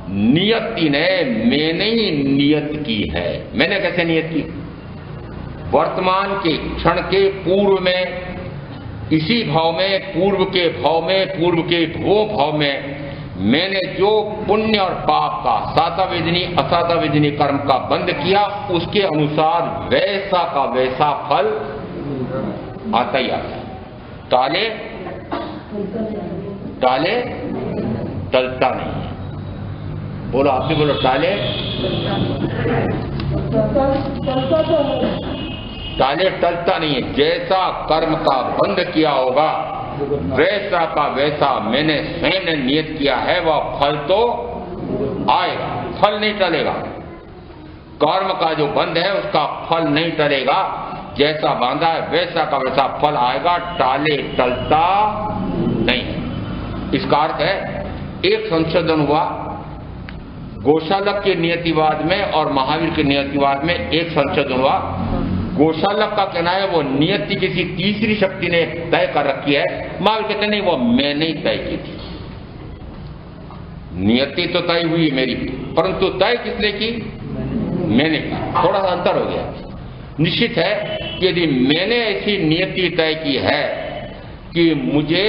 नियति ने, मैंने ही नियत की है। मैंने कैसे नियत की? वर्तमान के क्षण के पूर्व में, इसी भाव में, पूर्व के भाव में, पूर्व के भो भाव में मैंने जो पुण्य और पाप का सातावेदनी असातावेदनी कर्म का बंध किया, उसके अनुसार वैसा का वैसा फल आता ही आता है। टाले टलता नहीं है। बोलो, आप भी बोलो, टाले टाले टलता नहीं है। जैसा कर्म का बंध किया होगा वैसा का वैसा मैंने स्वयं ने नियत किया है, वह फल तो आएगा, फल नहीं टलेगा। कर्म का जो बंध है उसका फल नहीं टलेगा, जैसा बांधा है वैसा का वैसा फल आएगा, टाले टलता नहीं। इसका अर्थ है एक संशोधन हुआ गोशालक के नियतिवाद में और महावीर के नियतिवाद में, एक संशोधन हुआ। गोशालक का कहना है वो नियति किसी तीसरी शक्ति ने तय कर रखी है, महावीर कहते नहीं, वो मैंने ही तय की थी। नियति तो तय हुई मेरी, परंतु तय किसने की? मैंने की। थोड़ा सा अंतर हो गया। निश्चित है कि यदि मैंने ऐसी नियति तय की है कि मुझे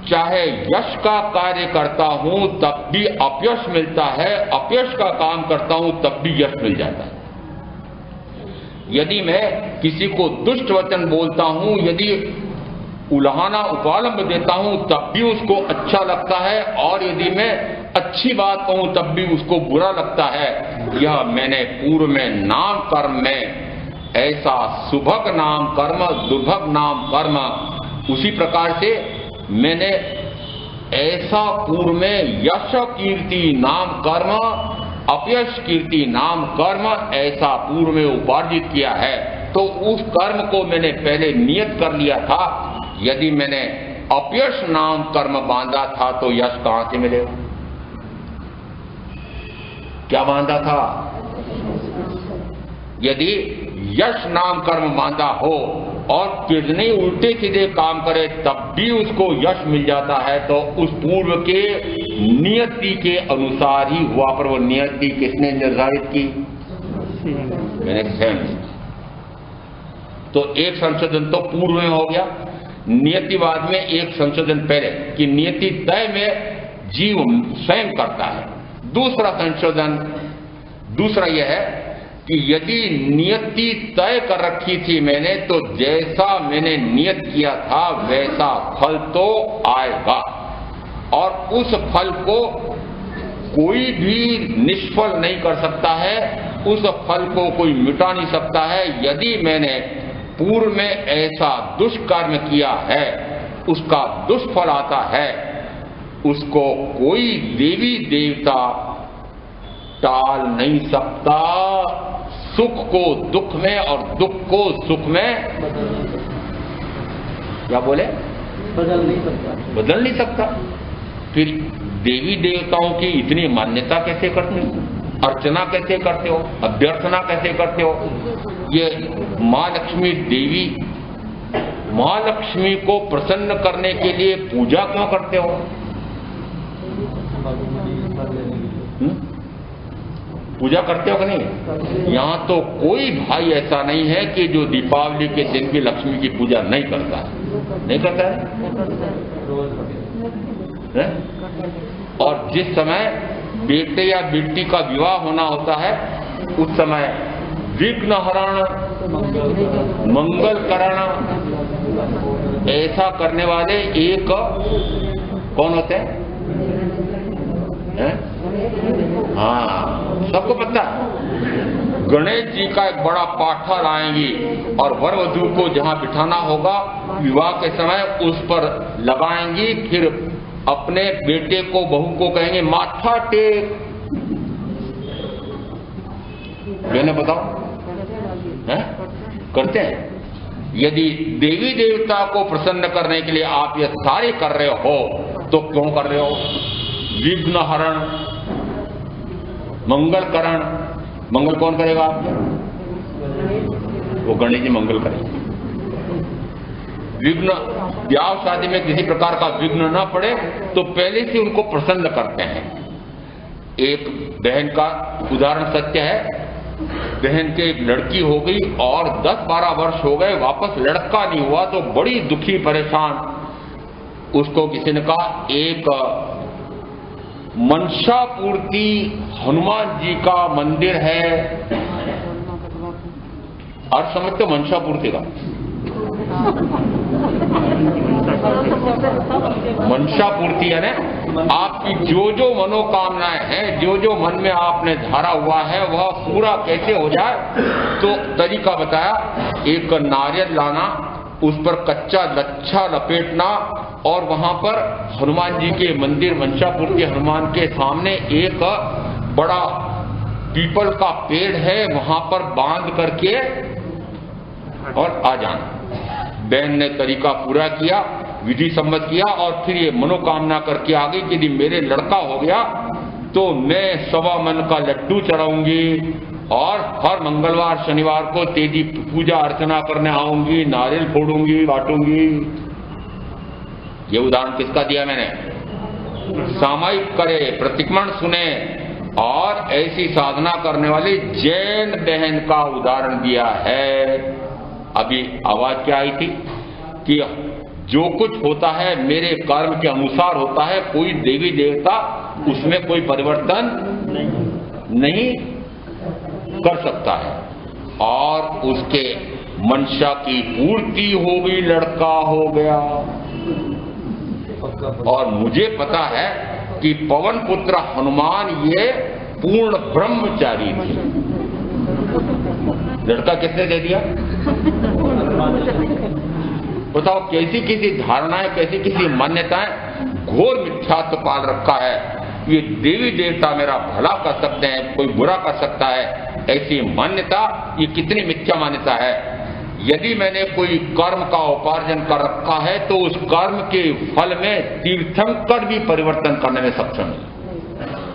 चाहे यश का कार्य करता हूं तब भी अपयश मिलता है, अपयश का काम करता हूं तब भी यश मिल जाता है। यदि मैं किसी को दुष्ट वचन बोलता हूं, यदि उल्हाना उपालंब देता हूं तब भी उसको अच्छा लगता है, और यदि मैं अच्छी बात कहूं तब भी उसको बुरा लगता है। यह मैंने पूर्व में नाम कर्म में ऐसा सुभग नाम कर्म, दुर्भग नाम कर्म, उसी प्रकार से मैंने ऐसा पूर्व में यश कीर्ति नाम कर्म, अपयश कीर्ति नाम कर्म ऐसा पूर्व में उपार्जित किया है। तो उस कर्म को मैंने पहले नियत कर लिया था। यदि मैंने अपयश नाम कर्म बांधा था तो यश कहां से मिलेगा? क्या बांधा था? यदि यश नाम कर्म बांधा हो और कितने उल्टे सीधे काम करे तब भी उसको यश मिल जाता है, तो उस पूर्व के नियति के अनुसार ही हुआ। पर वो नियति किसने निर्धारित की? मैंने स्वयं। तो एक संशोधन तो पूर्व में हो गया, नियतिवाद में एक संशोधन पहले कि नियति तय में जीव स्वयं करता है। दूसरा संशोधन दूसरा यह है कि यदि नियति तय कर रखी थी मैंने, तो जैसा मैंने नियत किया था वैसा फल तो आएगा, और उस फल को कोई भी निष्फल नहीं कर सकता है, उस फल को कोई मिटा नहीं सकता है। यदि मैंने पूर्व में ऐसा दुष्कर्म किया है, उसका दुष्फल आता है, उसको कोई देवी देवता टाल नहीं सकता। सुख को दुख में और दुख को सुख में क्या बोले? बदल नहीं सकता। फिर देवी देवताओं की इतनी मान्यता कैसे करते हो? अर्चना कैसे करते हो? अभ्यर्थना कैसे करते हो? ये मां लक्ष्मी देवी, मां लक्ष्मी को प्रसन्न करने के लिए पूजा क्यों करते हो? पूजा करते हो कि नहीं? यहां तो कोई भाई ऐसा नहीं है कि जो दीपावली के दिन भी लक्ष्मी की पूजा नहीं करता है। नहीं करता है? और जिस समय बेटे या बेटी का विवाह होना होता है उस समय विघ्न हरण, मंगल करण ऐसा करने वाले एक कौन होते हैं? हाँ, सबको पता है। गणेश जी का एक बड़ा पाठा लाएंगी और वर वधू को जहां बिठाना होगा विवाह के समय उस पर लगाएंगी, फिर अपने बेटे को बहू को कहेंगे माथा टेक। मैंने बताओ है? करते हैं। यदि देवी देवता को प्रसन्न करने के लिए आप ये सारे कर रहे हो तो क्यों कर रहे हो? विघ्न हरण, मंगल करण, मंगल कौन करेगा आपके? वो गणेश जी मंगल करेंगे। विघ्न, ब्याह शादी में किसी प्रकार का विघ्न ना पड़े तो पहले से उनको प्रसन्न करते हैं। एक बहन का उदाहरण सत्य है। बहन के एक लड़की हो गई और 10-12 वर्ष हो गए, वापस लड़का नहीं हुआ, तो बड़ी दुखी परेशान। उसको किसी ने कहा एक मनसा पूर्ति हनुमान जी का मंदिर है। और समझते हो मनसा पूर्ति का? मंशा पूर्ति है ना, आपकी जो जो मनोकामनाएं हैं, जो जो मन में आपने धारा हुआ है, वह पूरा कैसे हो जाए। तो तरीका बताया, एक नारियल लाना, उस पर कच्चा लच्छा लपेटना और वहां पर हनुमान जी के मंदिर मंशा पूर्ति हनुमान के सामने एक बड़ा पीपल का पेड़ है, वहां पर बांध करके और आ जाना। बहन ने तरीका पूरा किया, विधि सम्मत किया और फिर ये मनोकामना करके आ गई कि यदि मेरे लड़का हो गया तो मैं 1.25 मन का लड्डू चढ़ाऊंगी और हर मंगलवार शनिवार को तेजी पूजा अर्चना करने आऊंगी, नारियल फोड़ूंगी, बांटूंगी। ये उदाहरण किसका दिया मैंने? सामयिक करे, प्रतिक्रमण सुने और ऐसी साधना करने वाली जैन बहन का उदाहरण दिया है। अभी आवाज क्या आई थी कि जो कुछ होता है मेरे कर्म के अनुसार होता है, कोई देवी देवता उसमें कोई परिवर्तन नहीं कर सकता है और उसके मंशा की पूर्ति हो गई, लड़का हो गया। और मुझे पता है कि पवन पुत्र हनुमान ये पूर्ण ब्रह्मचारी थे। लड़का किसने दे दिया? बताओ, कैसी किसी धारणाएं, कैसी किसी मान्यताएं, घोर मिथ्यात्व पाल रखा है। ये देवी देवता मेरा भला कर सकते हैं, कोई बुरा कर सकता है, ऐसी मान्यता ये कितनी मिथ्या मान्यता है। यदि मैंने कोई कर्म का उपार्जन कर रखा है तो उस कर्म के फल में तीर्थंकर भी परिवर्तन करने में सक्षम है।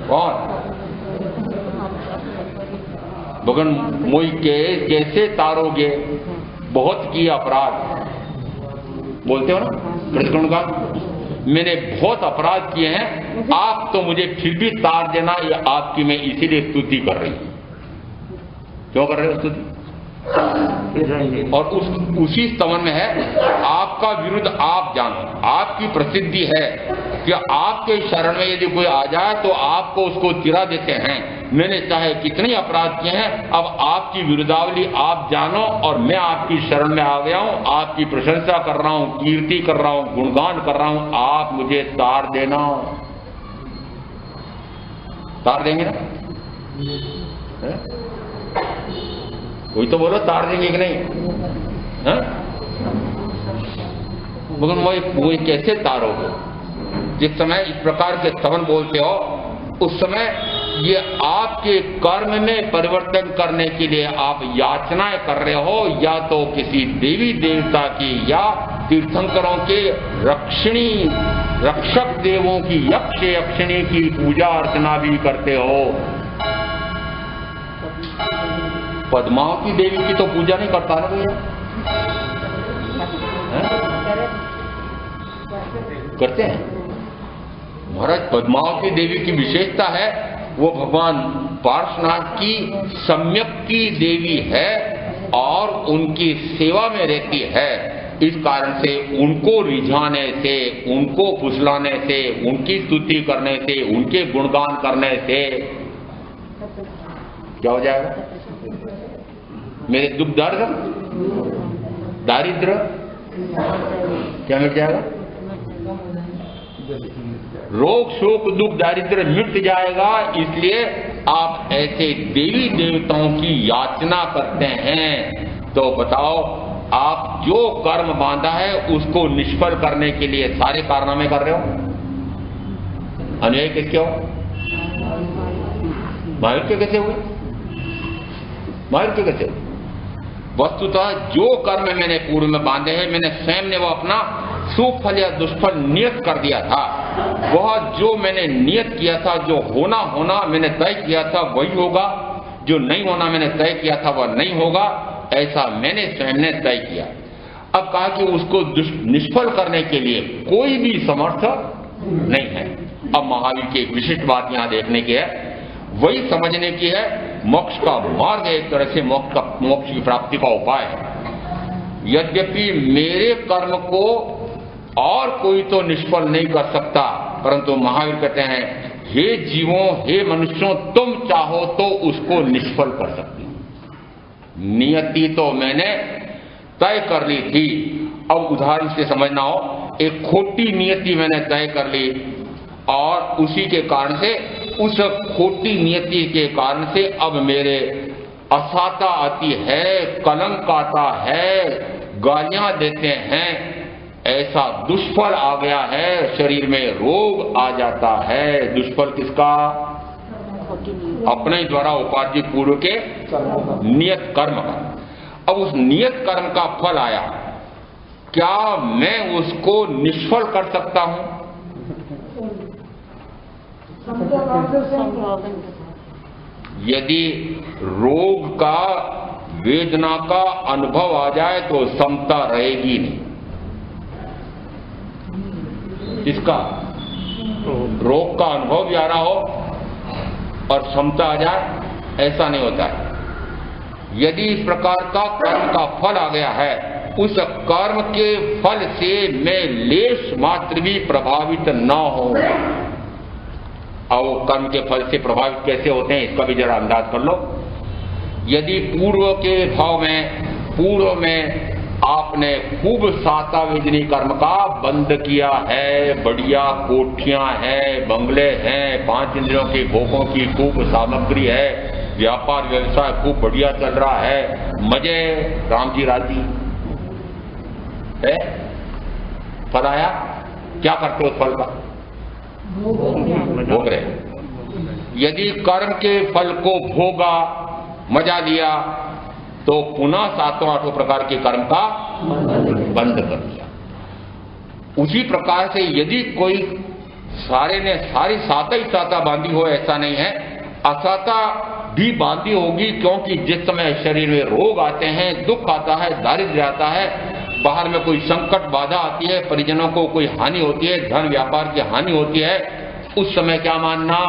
कौन? भगवान मोई के कैसे तारोगे, बहुत की अपराध बोलते हो ना, प्रतिक्रमण का मैंने बहुत अपराध किए हैं, आप तो मुझे फिर भी तार देना, ये आपकी मैं इसीलिए स्तुति कर रही हूं। क्यों कर रहे हो स्तुति? और उसी स्तवन में है, आपका विरुद्ध आप जानो, आपकी प्रसिद्धि है कि आपके शरण में यदि कोई आ जाए तो आपको उसको तिरा देते हैं। मैंने चाहे कितने अपराध किए हैं, अब आपकी विरुद्धावली आप जानो और मैं आपकी शरण में आ गया हूं, आपकी प्रशंसा कर रहा हूं, कीर्ति कर रहा हूं, गुणगान कर रहा हूं, आप मुझे तार देना। तार देंगे ना? कोई तो बोलो तार देंगे कि नहीं? मगर वो कैसे तारोगे? जिस समय इस प्रकार के स्तवन बोलते हो उस समय ये आपके कर्म में परिवर्तन करने के लिए आप याचनाएं कर रहे हो, या तो किसी देवी देवता की या तीर्थंकरों के रक्षक देवों की, यक्ष यक्षिणी की पूजा अर्चना भी करते हो। पद्मावती देवी की तो पूजा नहीं करता ना भैया? करते हैं महाराज। पद्मावती देवी की विशेषता है वो भगवान पार्श्वनाथ की सम्यक की देवी है और उनकी सेवा में रहती है। इस कारण से उनको रिझाने से, उनको फुसलाने से, उनकी स्तुति करने से, उनके गुणगान करने से क्या हो जाएगा? मेरे दुख दर्द दारिद्र क्या मिट जाएगा? रोग शोक दुख दारिद्र मिट जाएगा। इसलिए आप ऐसे देवी देवताओं की याचना करते हैं। तो बताओ, आप जो कर्म बांधा है उसको निष्फल करने के लिए सारे कारनामे कर रहे हो। अन्याय किसके हो? महावीर के कैसे हुए? महावीर के कैसे हुए? वस्तुतः जो कर्म मैंने पूर्व में बांधे हैं, मैंने स्वयं ने वो अपना सुफल या दुष्फल नियत कर दिया था। वह जो मैंने नियत किया था, जो होना मैंने तय किया था वही होगा, जो नहीं होना मैंने तय किया था वह नहीं होगा, ऐसा मैंने स्वयं ने तय किया। अब कहा कि उसको निष्फल करने के लिए कोई भी समर्थ नहीं है। अब महावीर की एक विशिष्ट बात यहां देखने की है, वही समझने की है। मोक्ष का मार्ग एक तरह से मोक्ष की प्राप्ति का उपाय है। यद्यपि मेरे कर्म को और कोई तो निष्फल नहीं कर सकता, परंतु महावीर कहते हैं, हे जीवों, हे मनुष्यों, तुम चाहो तो उसको निष्फल कर सकते हो। नियति तो मैंने तय कर ली थी, अब उदाहरण से समझना हो, एक खोटी नियति मैंने तय कर ली और उसी के कारण से, उस खोटी नियति के कारण से अब मेरे असाता आती है, कलंक आता है, गालियां देते हैं, ऐसा दुष्फल आ गया है, शरीर में रोग आ जाता है। दुष्फल किसका? अपने द्वारा उपार्जित पूर्व के नियत कर्म का। अब उस नियत कर्म का फल आया, क्या मैं उसको निष्फल कर सकता हूं? यदि रोग का, वेदना का अनुभव आ जाए तो समता रहेगी नहीं। इसका रोग का अनुभव भी आ रहा हो और समता आ जाए, ऐसा नहीं होता है। यदि इस प्रकार का कर्म का फल आ गया है, उस कर्म के फल से मैं लेश मात्र भी प्रभावित न हो। और कर्म के फल से प्रभावित कैसे होते हैं, इसका भी जरा अंदाज कर लो। यदि पूर्व के भाव में, पूर्व में आपने खूब साता वेदनी कर्म का बंद किया है, बढ़िया कोठियां हैं, बंगले हैं, 5 इंद्रियों के भोगों की खूब सामग्री है, व्यापार व्यवसाय खूब बढ़िया चल रहा है, मजे, राम जी राजी है, फल आया, क्या करते हो उस फल का? भोग रहे। यदि कर्म के फल को भोगा, मजा लिया, तो पुनः 7-8 प्रकार के कर्म का बंद कर दिया। उसी प्रकार से यदि कोई सारे ने सारी साता ही साता बांधी हो, ऐसा नहीं है, असाता भी बांधी होगी, क्योंकि जिस समय शरीर में रोग आते हैं, दुख आता है, दारिद्र्य आता है, बाहर में कोई संकट बाधा आती है, परिजनों को कोई हानि होती है, धन व्यापार की हानि होती है, उस समय क्या मानना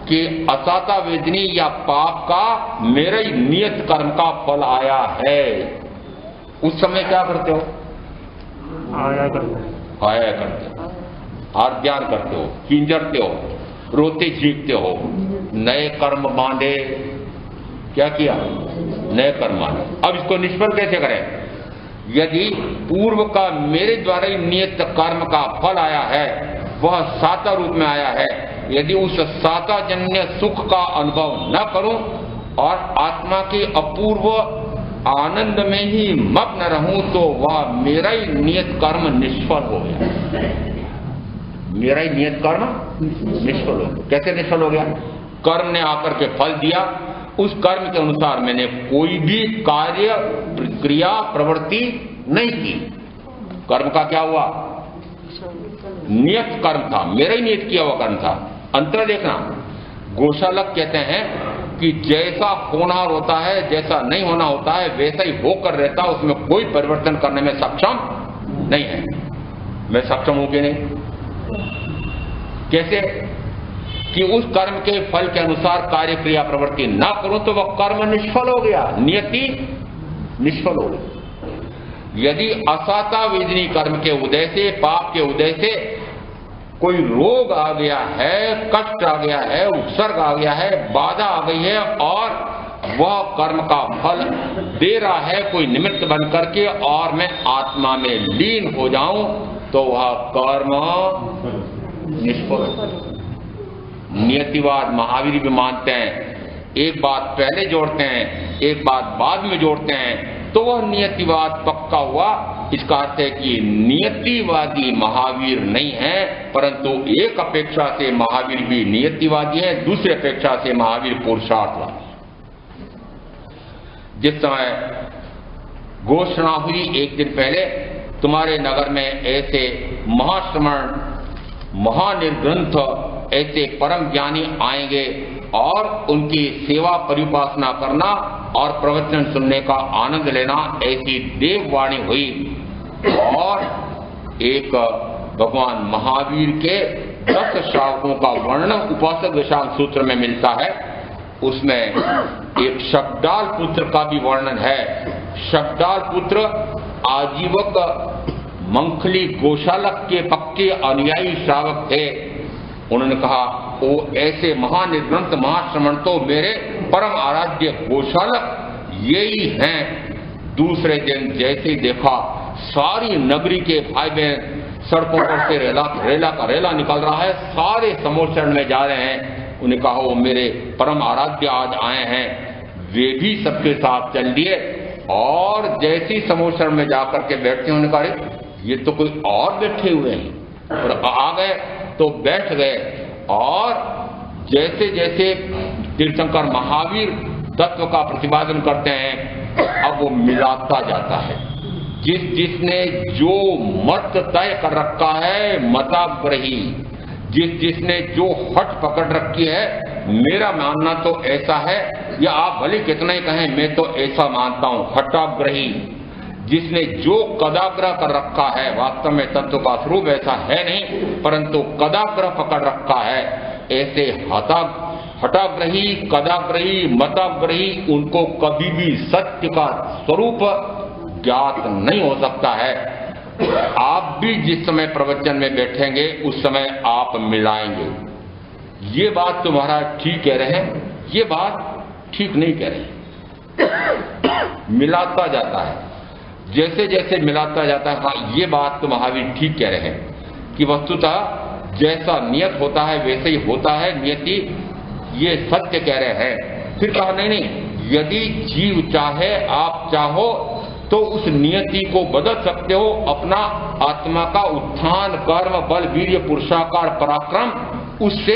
कि असाता वेदनी या पाप का मेरा ही नियत कर्म का फल आया है। उस समय क्या करते हो? आया करते हो, आर्ध्यान करते हो, किंजरते हो, रोते चीखते हो, नए कर्म बांधे। क्या किया? नए कर्म बांधे। अब इसको निष्फल कैसे करें? यदि पूर्व का मेरे द्वारा ही नियत कर्म का फल आया है, वह साता रूप में आया है, यदि उस साताजन्य सुख का अनुभव न करूं और आत्मा के अपूर्व आनंद में ही मग्न रहूं, तो वह मेरा ही नियत कर्म निष्फल हो गया। मेरा ही नियत कर्म निष्फल हो गया। कैसे निष्फल हो गया? कर्म ने आकर के फल दिया, उस कर्म के अनुसार मैंने कोई भी कार्य, क्रिया, प्रवृत्ति नहीं की। कर्म का क्या हुआ? नियत कर्म था, मेरा ही नियत किया हुआ कर्म था। अंतर देखना, गोशालक कहते हैं कि जैसा होना होता है, जैसा नहीं होना होता है, वैसा ही होकर रहता, उसमें कोई परिवर्तन करने में सक्षम नहीं है। मैं सक्षम हूं कि नहीं? कैसे? कि उस कर्म के फल के अनुसार कार्य, क्रिया, प्रवृत्ति ना करूं तो वह कर्म निष्फल हो गया, नियति निष्फल हो गई। यदि असाता वेदनी कर्म के उदय से, पाप के उदय से कोई रोग आ गया है, कष्ट आ गया है, उपसर्ग आ गया है, बाधा आ गई है और वह कर्म का फल दे रहा है कोई निमित्त बन करके, और मैं आत्मा में लीन हो जाऊं, तो वह कर्म निष्फल। नियतिवाद महावीर भी मानते हैं, एक बात पहले जोड़ते हैं, एक बात बाद में जोड़ते हैं, तो वह नियतिवाद पक्का हुआ। इसका अर्थ है कि नियतिवादी महावीर नहीं है, परंतु एक अपेक्षा से महावीर भी नियतिवादी है, दूसरी अपेक्षा से महावीर पुरुषार्थवादी। जिस समय घोषणा हुई एक दिन पहले, तुम्हारे नगर में ऐसे महाश्रमण, महानिर्ग्रंथ, ऐसे परम ज्ञानी आएंगे और उनकी सेवा परिउपासना करना और प्रवचन सुनने का आनंद लेना, ऐसी देववाणी हुई। और एक भगवान महावीर के 10 श्रावकों का वर्णन उपासक विशाल सूत्र में मिलता है। उसमें एक शब्दाल पुत्र का भी वर्णन है। शब्दाल पुत्र आजीवक मंखली गोशालक के पक्के अनुयायी श्रावक थे। उन्होंने कहा, वो ऐसे महानिर्ग्रंथ महाश्रमण तो मेरे परम आराध्य गोशालक यही हैं। दूसरे दिन जैसे देखा, सारी नगरी के भाई बहन सड़कों पर से रेला का रेला निकल रहा है, सारे समोचरण में जा रहे हैं। उन्हें कहा वो मेरे परम आराध्य आज आए हैं, वे भी सबके साथ चल दिए और जैसी समोचरण में जाकर के बैठते हैं, उन्हें कहा ये तो कोई और बैठे हुए हैं, और आ गए तो बैठ गए। और जैसे जैसे तीर्थंकर महावीर तत्व का प्रतिपादन करते हैं, अब वो मिलाता जाता है। जिसने जो मत तय कर रखा है मताग्रही, जिसने जो हट पकड़ रखी है, मेरा मानना तो ऐसा है, या आप भले कितना ही कहें मैं तो ऐसा मानता हूं, हटाग्रही, जिसने जो कदाग्रह कर रखा है, वास्तव में तत्व का स्वरूप ऐसा है नहीं, परंतु कदाग्रह पकड़ रखा है, ऐसे हटाग्रही, कदाग्रही, मताग्रही, उनको कभी भी सत्य का स्वरूप ज्ञात नहीं हो सकता है। आप भी जिस समय प्रवचन में बैठेंगे उस समय आप मिलाएंगे। ये बात तो महाराज ठीक कह रहे हैं, ये बात ठीक नहीं कह रहे। मिलाता जाता है, जैसे जैसे मिलाता जाता है। हाँ, ये बात तो महावीर ठीक कह रहे हैं कि वस्तुतः जैसा नियत होता है वैसे ही होता है, नियति, ये सत्य कह रहे हैं। फिर कहा नहीं, यदि जीव चाहे, आप चाहो तो उस नियति को बदल सकते हो, अपना आत्मा का उत्थान, कर्म, बल, वीर्य, पुरुषाकार, पराक्रम, उससे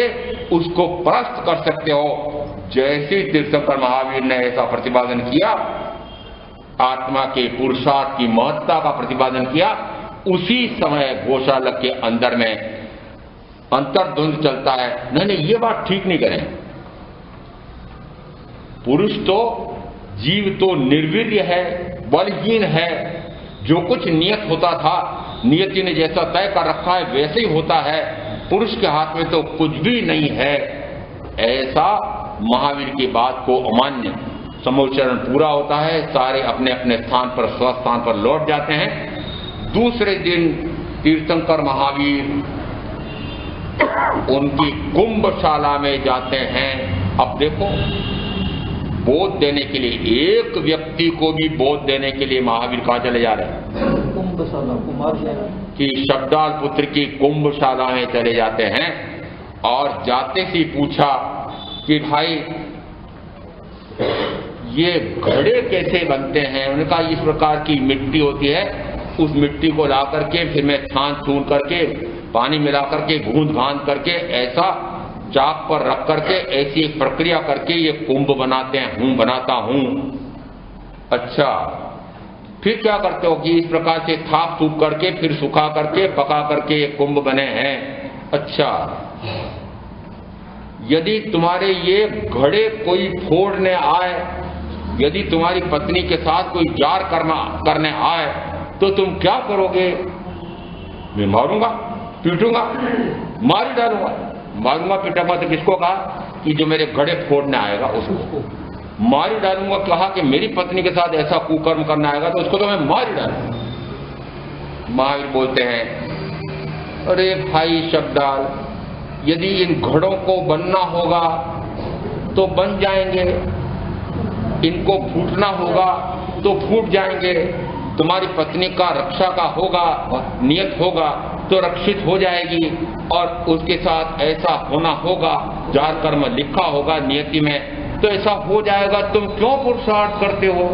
उसको परास्त कर सकते हो। जैसे तीर्थंकर महावीर ने ऐसा प्रतिपादन किया, आत्मा के पुरुषार्थ की महत्ता का प्रतिपादन किया, उसी समय गोशालक के अंदर में अंतर्द्वंद चलता है। नहीं, ये बात ठीक नहीं करें। पुरुष तो, जीव तो निर्वीर्य है, बलहीन है, जो कुछ नियत होता था, नियति ने जैसा तय कर रखा है वैसे ही होता है, पुरुष के हाथ में तो कुछ भी नहीं है। ऐसा महावीर की बात को अमान्य, समोचरण पूरा होता है, सारे अपने अपने स्थान पर, स्वस्थान पर लौट जाते हैं। दूसरे दिन तीर्थंकर महावीर उनकी कुंभशाला में जाते हैं। अब देखो, बोध देने के लिए, एक व्यक्ति को भी बोध देने के लिए महावीर कहाँ चले जा रहे हैं? कुंभशाला, कुमारशाला, कि शब्दाल पुत्र की कुंभशाला में चले जाते हैं। और जाते ही पूछा कि भाई ये घड़े कैसे बनते हैं? उन्होंने कहा इस प्रकार की मिट्टी होती है, उस मिट्टी को ला करके फिर मैं छान छून करके, पानी मिला करके, गूंद गांध करके, ऐसा चाक पर रख करके, ऐसी एक प्रक्रिया करके ये कुंभ बनाते हैं, हूं बनाता हूं। अच्छा, फिर क्या करते हो? कि इस प्रकार से थाप थूप करके, फिर सुखा करके, पका करके ये कुंभ बने हैं। अच्छा, यदि तुम्हारे ये घड़े कोई फोड़ने आए, यदि तुम्हारी पत्नी के साथ कोई जार करने आए, तो तुम क्या करोगे? मैं मारूंगा, पीटूंगा, मार डालूंगा। मारूंगा पीटूंगा तो किसको कहा? कि जो मेरे घड़े फोड़ने आएगा उसको मार ही डालूंगा। कहा कि मेरी पत्नी के साथ ऐसा कुकर्म करना आएगा तो उसको तो मैं मार ही डालूंगा। महावीर बोलते हैं, अरे भाई शब्दाल, यदि इन घड़ों को बनना होगा तो बन जाएंगे, इनको फूटना होगा तो फूट जाएंगे। तुम्हारी पत्नी का रक्षा का होगा, नियत होगा तो रक्षित हो जाएगी, और उसके साथ ऐसा होना होगा, जार कर्म लिखा होगा नियति में, तो ऐसा हो जाएगा। तुम क्यों पुरुषार्थ करते हो?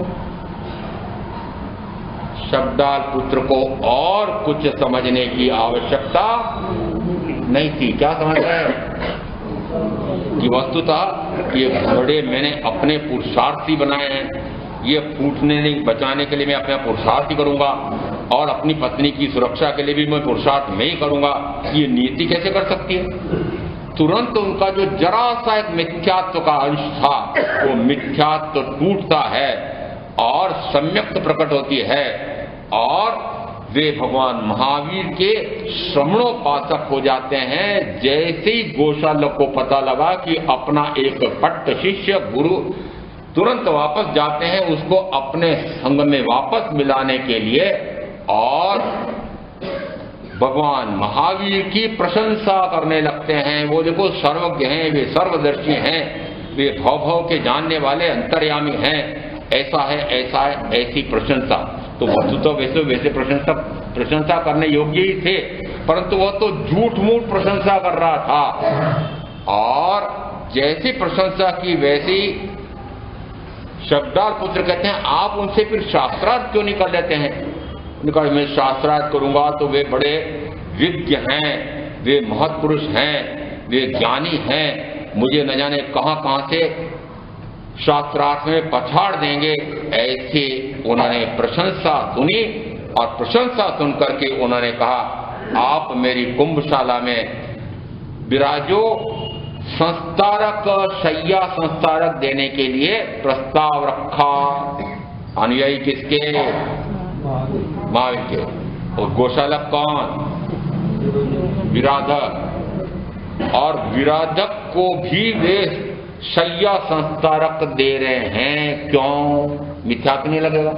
शब्दाल पुत्र को और कुछ समझने की आवश्यकता नहीं थी। क्या समझ रहे हैं? कि वस्तुतः ये घोड़े मैंने अपने पुरुषार्थ ही बनाए हैं, ये फूटने नहीं, बचाने के लिए मैं अपना पुरुषार्थ ही करूंगा, और अपनी पत्नी की सुरक्षा के लिए भी मैं पुरुषार्थ में ही करूंगा। ये नीति कैसे कर सकती है? तुरंत उनका जो जरा सा एक मिथ्यात्व का अंश था, वो मिथ्यात्व टूटता है और सम्यक्त प्रकट होती है, और वे भगवान महावीर के श्रवणोपासक हो जाते हैं। जैसे ही गोशालक को पता लगा कि अपना एक पट्ट शिष्य गुरु तुरंत वापस जाते हैं उसको अपने संग में वापस मिलाने के लिए, और भगवान महावीर की प्रशंसा करने लगते हैं। वो देखो सर्वज्ञ हैं, वे सर्वदर्शी हैं, वे भव भव के जानने वाले अंतर्यामी हैं, ऐसा है, ऐसा है, ऐसी प्रशंसा। तो वस्तु तो वैसे प्रशंसा करने योग्य ही थे, परंतु वह तो झूठ मूठ प्रशंसा कर रहा था। और जैसी प्रशंसा की वैसी शब्दार पुत्र कहते हैं आप उनसे फिर शास्त्रार्थ क्यों नहीं कर लेते हैं? उन्होंने कहा मैं शास्त्रार्थ करूंगा तो वे बड़े विज्ञ हैं, वे महत्पुरुष हैं, वे ज्ञानी हैं, मुझे न जाने कहां कहां से शास्त्रार्थ में पछाड़ देंगे। ऐसे उन्होंने प्रशंसा सुनी और प्रशंसा सुन करके उन्होंने कहा आप मेरी कुंभशाला में विराजो, संस्कारक शैया संस्कारक देने के लिए प्रस्ताव रखा। अनुयायी किसके? महावीर के। और गोशालक कौन? विराधक। और विराधक को भी वे शैया संस्कारक दे रहे हैं, क्यों? मिथ्या तो नहीं लगेगा?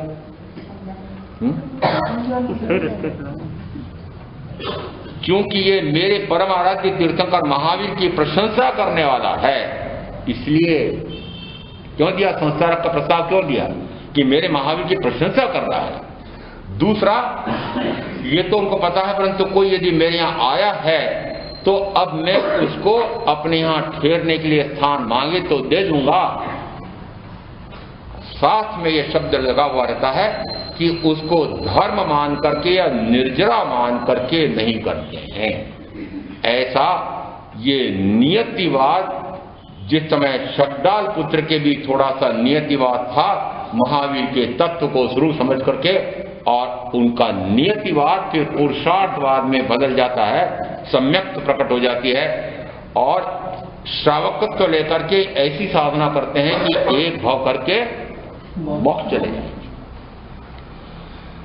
क्योंकि ये मेरे परम आराध्य तीर्थंकर महावीर की प्रशंसा करने वाला है, इसलिए। क्यों दिया संस्कारक का प्रस्ताव? क्यों दिया? कि मेरे महावीर की प्रशंसा कर रहा है। दूसरा, ये तो उनको पता है, परंतु कोई यदि मेरे यहाँ आया है तो अब मैं उसको अपने यहाँ ठहरने के लिए स्थान मांगे तो दे दूंगा। साथ में ये शब्द लगा हुआ रहता है कि उसको धर्म मान करके या निर्जरा मान करके नहीं करते हैं। ऐसा ये नियतिवाद, जिस समय शब्दाल पुत्र के भी थोड़ा सा नियतिवाद था महावीर के तत्व को स्वरूप समझ करके, और उनका नियतिवाद फिर पुरुषार्थवाद में बदल जाता है, सम्यक्त प्रकट हो जाती है, और श्रावकत्व तो लेकर के ऐसी साधना करते हैं कि एक भाव करके मोक्ष चले जाए।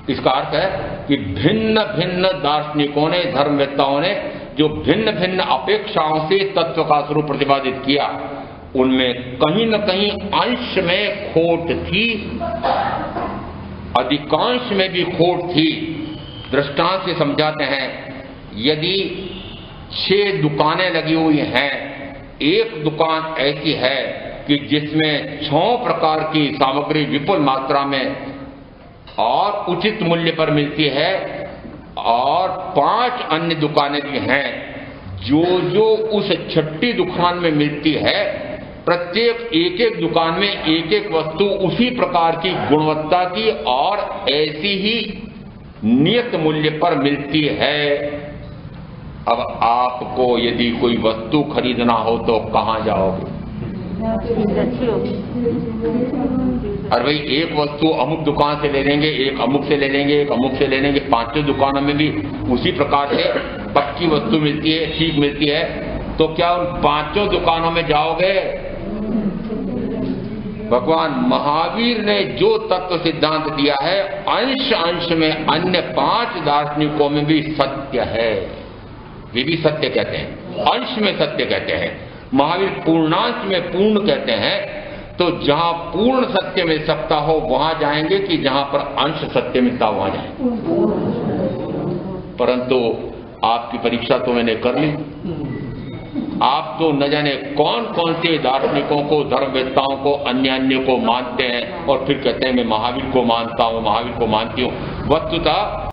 इसका अर्थ है कि भिन्न भिन्न दार्शनिकों ने, धर्मवेत्ताओं ने जो भिन्न भिन्न अपेक्षाओं से तत्व का स्वरूप प्रतिपादित किया, उनमें कहीं न कहीं अंश में खोट थी, अधिकांश में भी खोट थी। दृष्टांत से समझाते हैं, यदि 6 दुकानें लगी हुई हैं, एक दुकान ऐसी है कि जिसमें 6 प्रकार की सामग्री विपुल मात्रा में और उचित मूल्य पर मिलती है, और 5 अन्य दुकानें भी हैं जो उस 6ठी दुकान में मिलती है, प्रत्येक एक एक दुकान में एक एक वस्तु उसी प्रकार की गुणवत्ता की और ऐसी ही नियत मूल्य पर मिलती है। अब आपको यदि कोई वस्तु खरीदना हो तो कहां जाओगे? अरे भाई, एक वस्तु अमुक दुकान से ले लेंगे, एक अमुक से ले लेंगे, एक अमुक से ले लेंगे, 5 दुकानों में भी उसी प्रकार से पक्की वस्तु मिलती है, ठीक मिलती है, तो क्या उन 5 दुकानों में जाओगे? भगवान महावीर ने जो तत्व सिद्धांत दिया है, अंश अंश में अन्य 5 दार्शनिकों में भी सत्य है। वे भी सत्य कहते हैं, अंश में सत्य कहते हैं। महावीर पूर्णांश में पूर्ण कहते हैं। तो जहां पूर्ण सत्य मिल सकता हो वहां जाएंगे, कि जहां पर अंश सत्य मिलता हो वहां जाएंगे। परंतु आपकी परीक्षा तो मैंने कर ली। आप तो न जाने कौन कौन से दार्शनिकों को, धर्मवेत्ताओं को, अन्य को मानते हैं और फिर कहते हैं मैं महावीर को मानता हूं, महावीर को मानती हूं। वस्तुतः